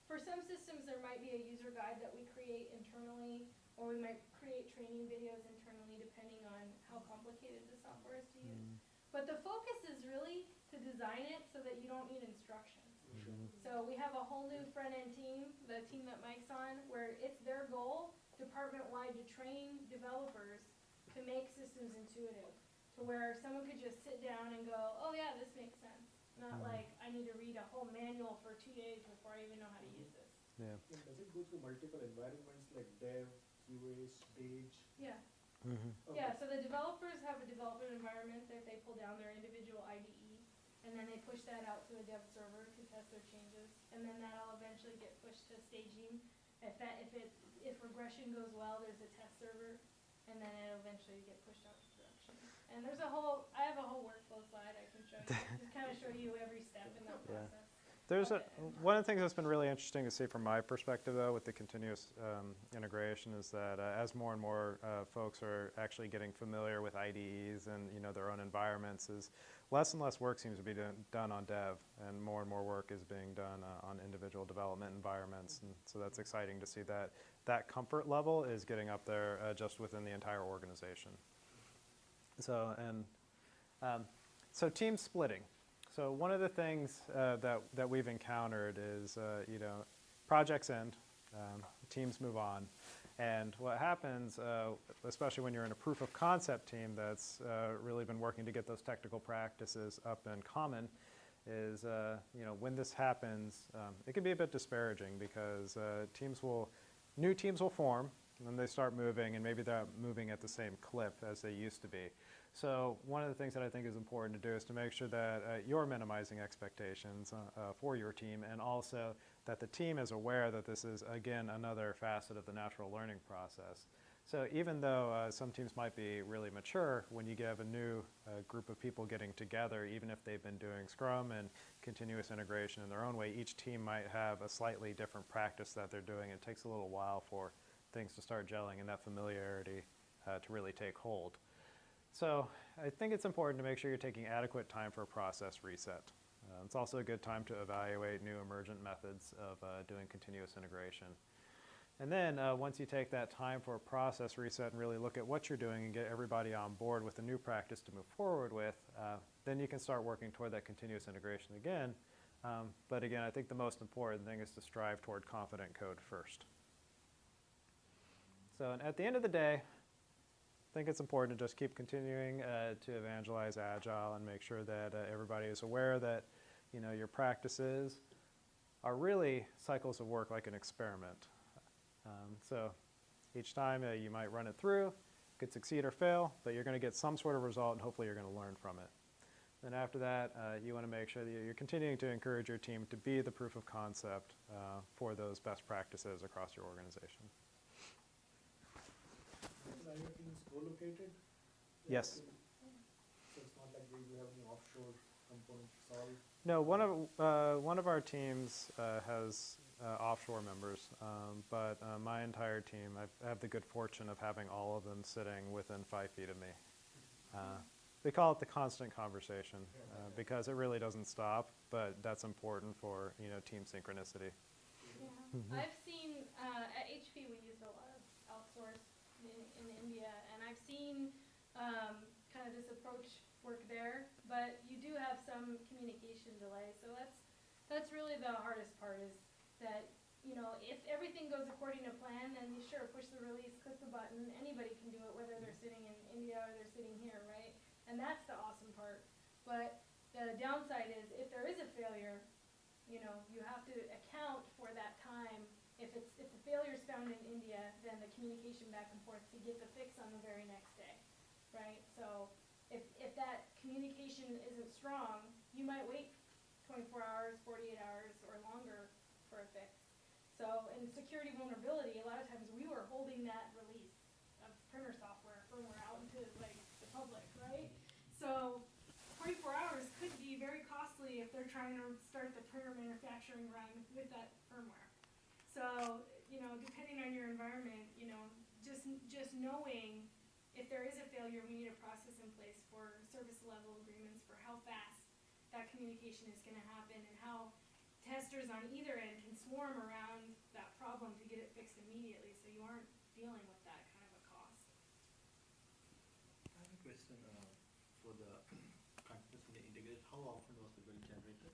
for some systems there might be a user guide that we create internally, or we might create training videos internally depending on how complicated the software is to use. But the focus is really to design it so that you don't need instructions. So we have a whole new front-end team, the team that Mike's on, where it's their goal department-wide to train developers to make systems intuitive, to where someone could just sit down and go, oh yeah, this makes sense. Not like, I need to read a whole manual for 2 days before I even know how to use this. And does it go through multiple environments like dev, QA, stage? Yeah. Okay. Yeah, so the developers have a development environment that they pull down their individual IDE, and then they push that out to a dev server to test their changes, and then that'll eventually get pushed to staging. If regression goes well, there's a test server, and then it'll eventually get pushed out to production. And I have a whole workflow slide I can show you, just kind of show you every step in that process. One of the things that's been really interesting to see from my perspective, though, with the continuous integration is that as more and more folks are actually getting familiar with IDEs and their own environments, is less and less work seems to be done on dev, and more work is being done on individual development environments. And so that's exciting to see that comfort level is getting up there just within the entire organization. So team splitting. So one of the things that we've encountered is, projects end, teams move on, and what happens, especially when you're in a proof of concept team that's really been working to get those technical practices up and common, is when this happens, it can be a bit disparaging because new teams will form, and then they start moving, and maybe they're not moving at the same clip as they used to be. So one of the things that I think is important to do is to make sure that you're minimizing expectations for your team, and also that the team is aware that this is, again, another facet of the natural learning process. So even though some teams might be really mature, when you have a new group of people getting together, even if they've been doing Scrum and continuous integration in their own way, each team might have a slightly different practice that they're doing. It takes a little while for things to start gelling and that familiarity to really take hold. So I think it's important to make sure you're taking adequate time for a process reset. It's also a good time to evaluate new emergent methods of doing continuous integration. And then once you take that time for a process reset and really look at what you're doing and get everybody on board with a new practice to move forward with, then you can start working toward that continuous integration again. But again, I think the most important thing is to strive toward confident code first. So at the end of the day, I think it's important to just keep continuing to evangelize Agile and make sure that everybody is aware that your practices are really cycles of work like an experiment. So each time you might run it through, it could succeed or fail, but you're going to get some sort of result and hopefully you're going to learn from it. Then after that, you want to make sure that you're continuing to encourage your team to be the proof of concept for those best practices across your organization. Are your teams co-located? Yes. So it's not like you have any offshore component solved? No, one of our teams has offshore members, but my entire team, I have the good fortune of having all of them sitting within 5 feet of me. We call it the constant conversation because it really doesn't stop, but that's important for team synchronicity. Yeah. I've seen at HP we use a lot of outsource in India, and I've seen kind of this approach work there, but you do have some communication delay. So that's really the hardest part is that, you know, if everything goes according to plan, then you sure push the release, click the button. Anybody can do it, whether they're sitting in India or they're sitting here, right? And that's the awesome part. But the downside is if there is a failure, you know, you have to account for that time. If the failure is found in India, then the communication back and forth to get the fix on the very next day, right? So if that communication isn't strong, you might wait 24 hours, 48 hours, or longer for a fix. So in security vulnerability, a lot of times we were holding that release of printer software, firmware out into like the public, right? So 24 hours could be very costly if they're trying to start the printer manufacturing run with that firmware. So, you know, depending on your environment, you know, just knowing if there is a failure, we need a process in place for service level agreements for how fast that communication is going to happen and how testers on either end can swarm around that problem to get it fixed immediately so you aren't dealing with that kind of a cost. I have a question for the continuously integrated. How often was the build generated?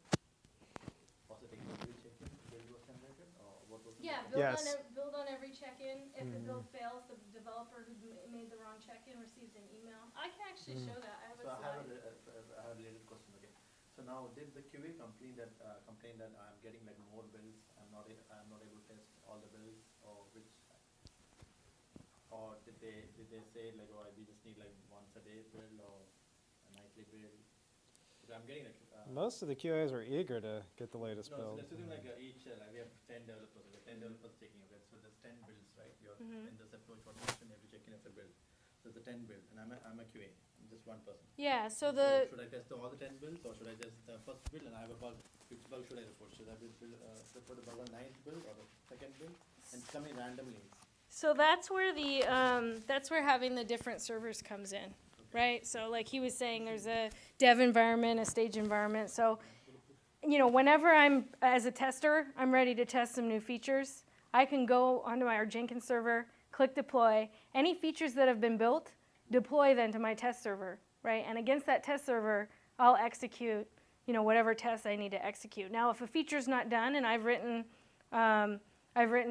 Was it a build check-in? Build was generated, or what was the Yeah, Yes. build on every check-in. If the build fails, the developer who made the wrong check-in receives an email. I can actually show that. I have a So I slide. have a related question again. So now, did the QA complain that I'm getting like more bills? I'm not able to test all the bills, or did they say like, oh, we just need like once a day build or a nightly build? Because I'm getting like Most of the QAs are eager to get the latest no, build. so let's assume like each like we have 10 developers. We have 10 developers taking it. So there's 10 builds, right? You're in this approach automation, you have to check in every build. So there's a 10 build, and I'm a QA. I'm just one person. Yeah, so So the should I test all the 10 builds, or should I test the first build and I have a bug? Which bug should I report? Should I report the bug on 9th build or the second build? And it's coming randomly. So that's where that's where having the different servers comes in, right? So like he was saying, there's a dev environment, a stage environment. So, you know, whenever I'm, as a tester, I'm ready to test some new features, I can go onto our Jenkins server, click deploy. Any features that have been built, deploy then to my test server, right? And against that test server, I'll execute, you know, whatever tests I need to execute. Now, if a feature's not done and I've written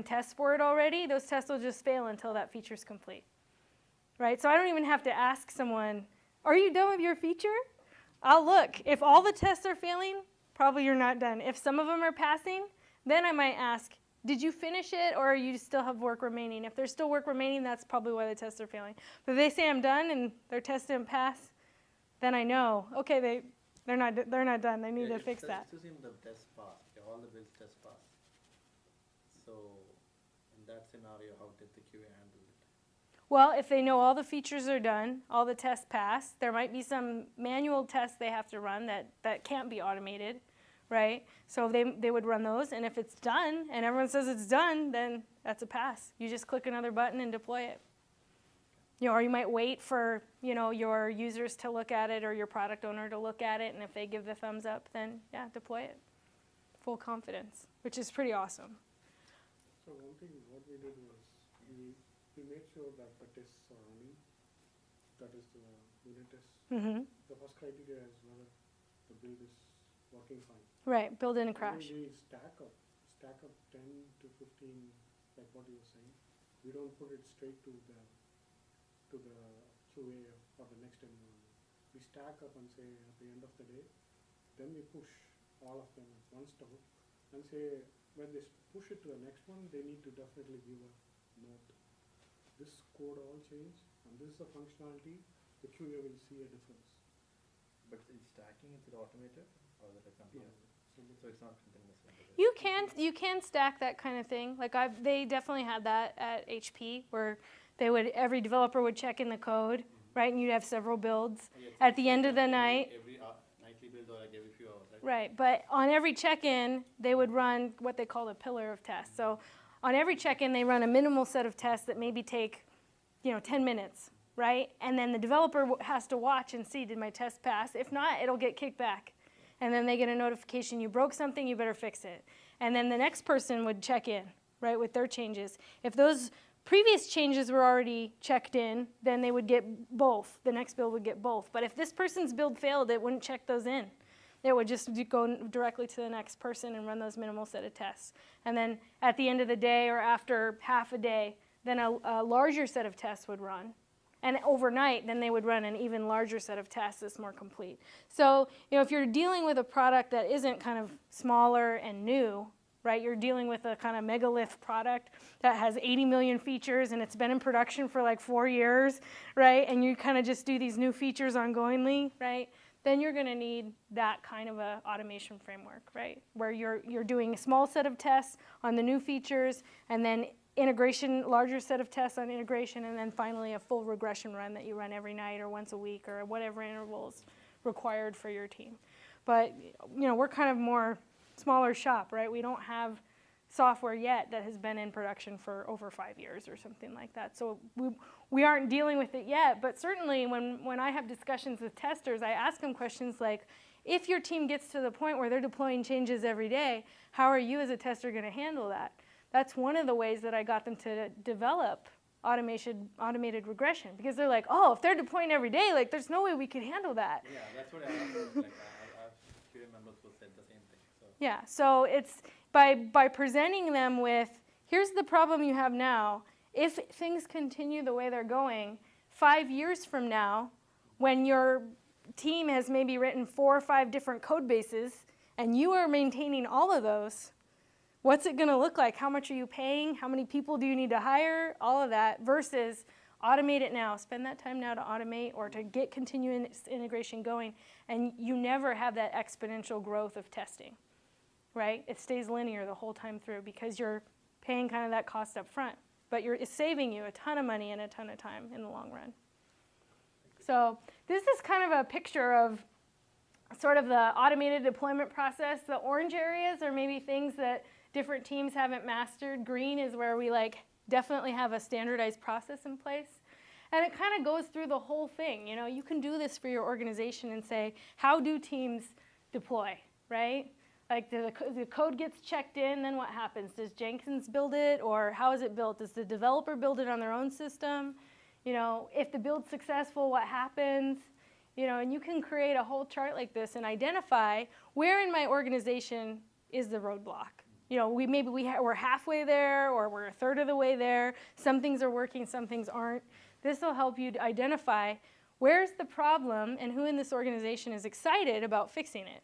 tests for it already, those tests will just fail until that feature's complete, right? So I don't even have to ask someone, are you done with your feature? I'll look. If all the tests are failing, probably you're not done. If some of them are passing, then I might ask, did you finish it or you still have work remaining? If there's still work remaining, that's probably why the tests are failing. But if they say I'm done and their test didn't pass, then I know, okay, they're not done. They need to fix that. Let's assume the test pass. Okay, all the builds test pass. So in that scenario, how did the QA handle it? Well, if they know all the features are done, all the tests pass, there might be some manual tests they have to run that can't be automated, right? So they would run those, and if it's done, and everyone says it's done, then that's a pass. You just click another button and deploy it. You know, or you might wait for, you know, your users to look at it or your product owner to look at it, and if they give the thumbs up, then yeah, deploy it. Full confidence, which is pretty awesome. So one thing what we did was we made sure that the tests are running. That is the unit test. Mm-hmm. The first criteria is whether the build is working fine. Right, build in a And crash. then we stack up 10 to 15, like what you were saying. We don't put it straight to the QA or the next environment. We stack up and say at the end of the day, then we push all of them at one stop and say when they push it to the next one, they need to definitely give a note. This code all changed, and this is a functionality. The QA will see a difference. But is stacking, is it automated or is it a continuous? So it's not continuous. You can stack that kind of thing. Like they definitely had that at HP where every developer would check in the code, right? And you'd have several builds at the end of the night. Every nightly build or like every few hours, right? Right, but on every check-in, they would run what they call a pillar of tests. So on every check-in, they run a minimal set of tests that maybe take, 10 minutes, right? And then the developer has to watch and see, did my test pass? If not, it'll get kicked back. And then they get a notification, you broke something, you better fix it. And then the next person would check in, right, with their changes. If those previous changes were already checked in, then they would get both. The next build would get both. But if this person's build failed, it wouldn't check those in. It would just go directly to the next person and run those minimal set of tests. And then at the end of the day or after half a day, then a larger set of tests would run. And overnight, then they would run an even larger set of tests that's more complete. So, if you're dealing with a product that isn't kind of smaller and new, right, you're dealing with a kind of megalith product that has 80 million features and it's been in production for like 4 years, right, and you kind of just do these new features ongoingly, right, then you're going to need that kind of a automation framework, right, where you're doing a small set of tests on the new features and then integration, larger set of tests on integration, and then finally a full regression run that you run every night or once a week or whatever interval is required for your team. But, we're kind of more smaller shop, right? We don't have software yet that has been in production for over 5 years or something like that. So we aren't dealing with it yet, but certainly when I have discussions with testers, I ask them questions like, if your team gets to the point where they're deploying changes every day, how are you as a tester going to handle that? That's one of the ways that I got them to develop automated regression, because they're like, oh, if they're deploying every day, like there's no way we could handle that. Yeah, that's what I asked. Like, I've QA members who said the same thing. So. Yeah, so it's by presenting them with, here's the problem you have now. If things continue the way they're going, 5 years from now, when your team has maybe written 4 or 5 different code bases, and you are maintaining all of those, what's it going to look like? How much are you paying? How many people do you need to hire? All of that versus automate it now. Spend that time now to automate or to get continuous integration going, and you never have that exponential growth of testing, right? It stays linear the whole time through because you're paying kind of that cost up front, but it's saving you a ton of money and a ton of time in the long run. So this is kind of a picture of sort of the automated deployment process. The orange areas are maybe things that different teams haven't mastered. Green is where we definitely have a standardized process in place. And it kind of goes through the whole thing. You can do this for your organization and say, how do teams deploy, right? Like the code gets checked in, then what happens? Does Jenkins build it, or how is it built? Does the developer build it on their own system? If the build's successful, what happens? And you can create a whole chart like this and identify where in my organization is the roadblock. We're halfway there, or we're a third of the way there. Some things are working, some things aren't. This will help you identify where's the problem and who in this organization is excited about fixing it,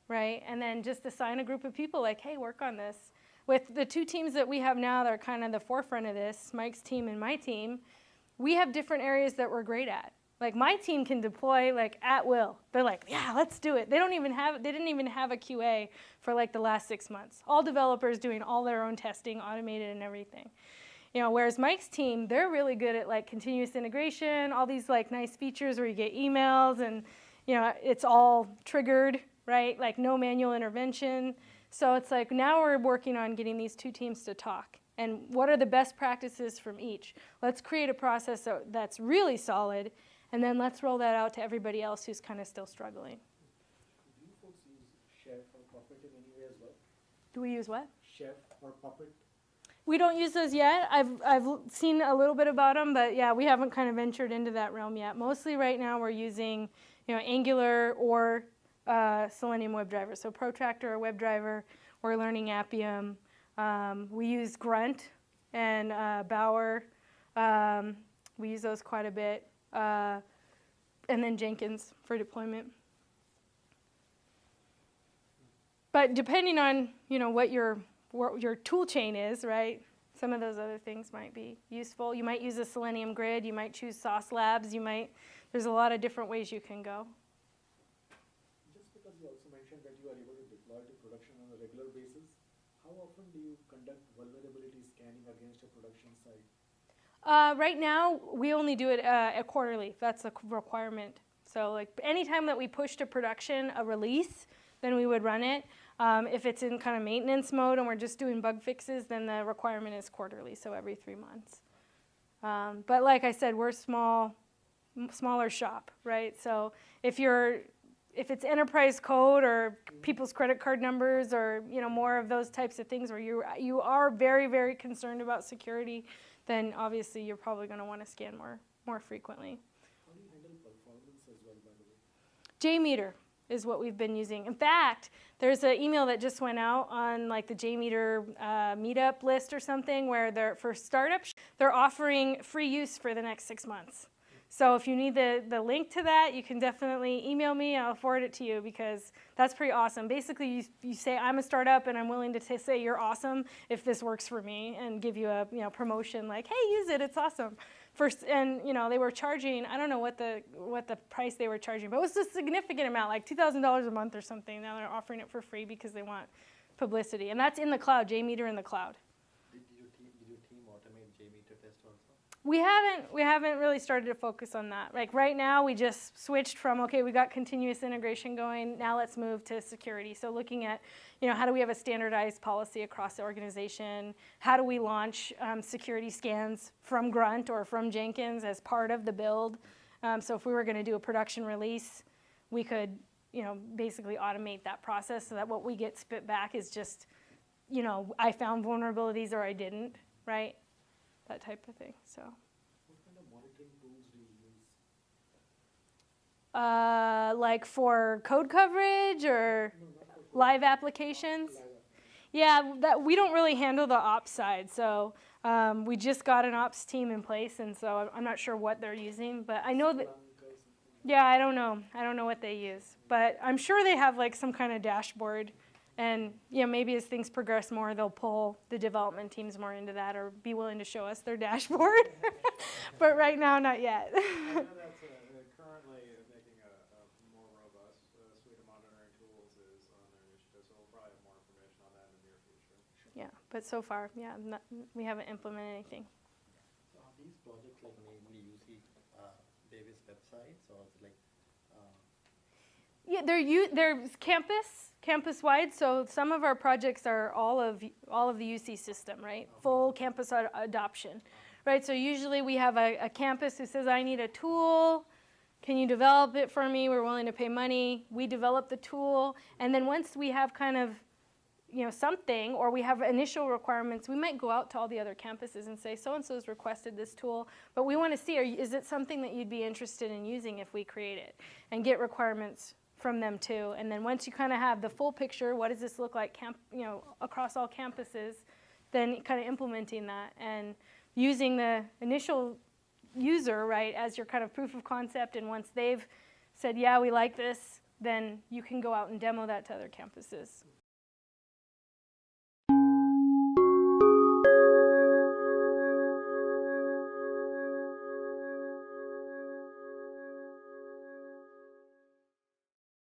right? And then just assign a group of people like, hey, work on this. With the 2 teams that we have now that are kind of the forefront of this, Mike's team and my team, we have different areas that we're great at. Like my team can deploy at will. They're like, yeah, let's do it. They didn't even have a QA for the last 6 months. All developers doing all their own testing, automated and everything. Whereas Mike's team, they're really good at continuous integration, all these nice features where you get emails and it's all triggered, right? No manual intervention. So it's now we're working on getting these 2 teams to talk. And what are the best practices from each? Let's create a process that's really solid. And then let's roll that out to everybody else who's kind of still struggling. Do you folks use Chef or Puppet in any way as well? Do we use what? Chef or Puppet? We don't use those yet. I've seen a little bit about them, but yeah, we haven't kind of ventured into that realm yet. Mostly right now we're using Angular or Selenium WebDriver. So Protractor or WebDriver. We're learning Appium. We use Grunt and Bower. We use those quite a bit. And then Jenkins for deployment. But depending on what your tool chain is, right? Some of those other things might be useful. You might use a Selenium grid. You might choose Sauce Labs. There's a lot of different ways you can go. Just because you also mentioned that you are able to deploy to production on a regular basis, how often do you conduct vulnerability scanning against a production site? Right now, we only do it quarterly. That's a requirement. So anytime that we push to production a release, then we would run it. If it's in kind of maintenance mode and we're just doing bug fixes, then the requirement is quarterly, so every 3 months. But like I said, we're smaller shop, right? So if it's enterprise code or people's credit card numbers or more of those types of things where you are very, very concerned about security, then obviously you're probably going to want to scan more frequently. How do you handle performance as well, by the way? JMeter is what we've been using. In fact, there's an email that just went out on like the JMeter meetup list or something where they're, for startups, they're offering free use for the next 6 months. So if you need the link to that, you can definitely email me and I'll forward it to you because that's pretty awesome. Basically, you say, I'm a startup and I'm willing to say you're awesome if this works for me and give you a promotion like, hey, use it, it's awesome. First, and they were charging, I don't know what the price they were charging, but it was a significant amount, like $2,000 a month or something. Now they're offering it for free because they want publicity. And that's in the cloud, JMeter in the cloud. Did your team automate JMeter test also? We haven't really started to focus on that. Like right now, we just switched from, okay, we got continuous integration going, now let's move to security. So looking at, how do we have a standardized policy across the organization? How do we launch security scans from Grunt or from Jenkins as part of the build? So if we were going to do a production release, we could, basically automate that process so that what we get spit back is just, I found vulnerabilities or I didn't, right? That type of thing. So. What kind of monitoring tools do you use? Like for code coverage or No, not for live applications? live applications. Yeah, we don't really handle the ops side. So we just got an ops team in place, and so I'm not sure what they're using. But I know that. Splunk or something. Yeah, I don't know. I don't know what they use, but I'm sure they have like some kind of dashboard. And maybe as things progress more, they'll pull the development teams more into that or be willing to show us their dashboard. But right now, not yet. I know that's currently making a more robust suite of monitoring tools is on their initiative, so we'll probably have more information on that in the near future. Yeah, but so far, we haven't implemented anything. So are these projects like mainly UC Davis websites or it's like? Yeah, they're campus-wide. So some of our projects are all of the UC system, right? Full campus adoption, right? So usually we have a campus who says, I need a tool. Can you develop it for me? We're willing to pay money. We develop the tool, and then once we have kind of something, or we have initial requirements, we might go out to all the other campuses and say, so-and-so has requested this tool, but we want to see, is it something that you'd be interested in using if we create it, and get requirements from them too. And then once you kind of have the full picture, what does this look like across all campuses, then kind of implementing that and using the initial user, right, as your kind of proof of concept, and once they've said, yeah, we like this, then you can go out and demo that to other campuses.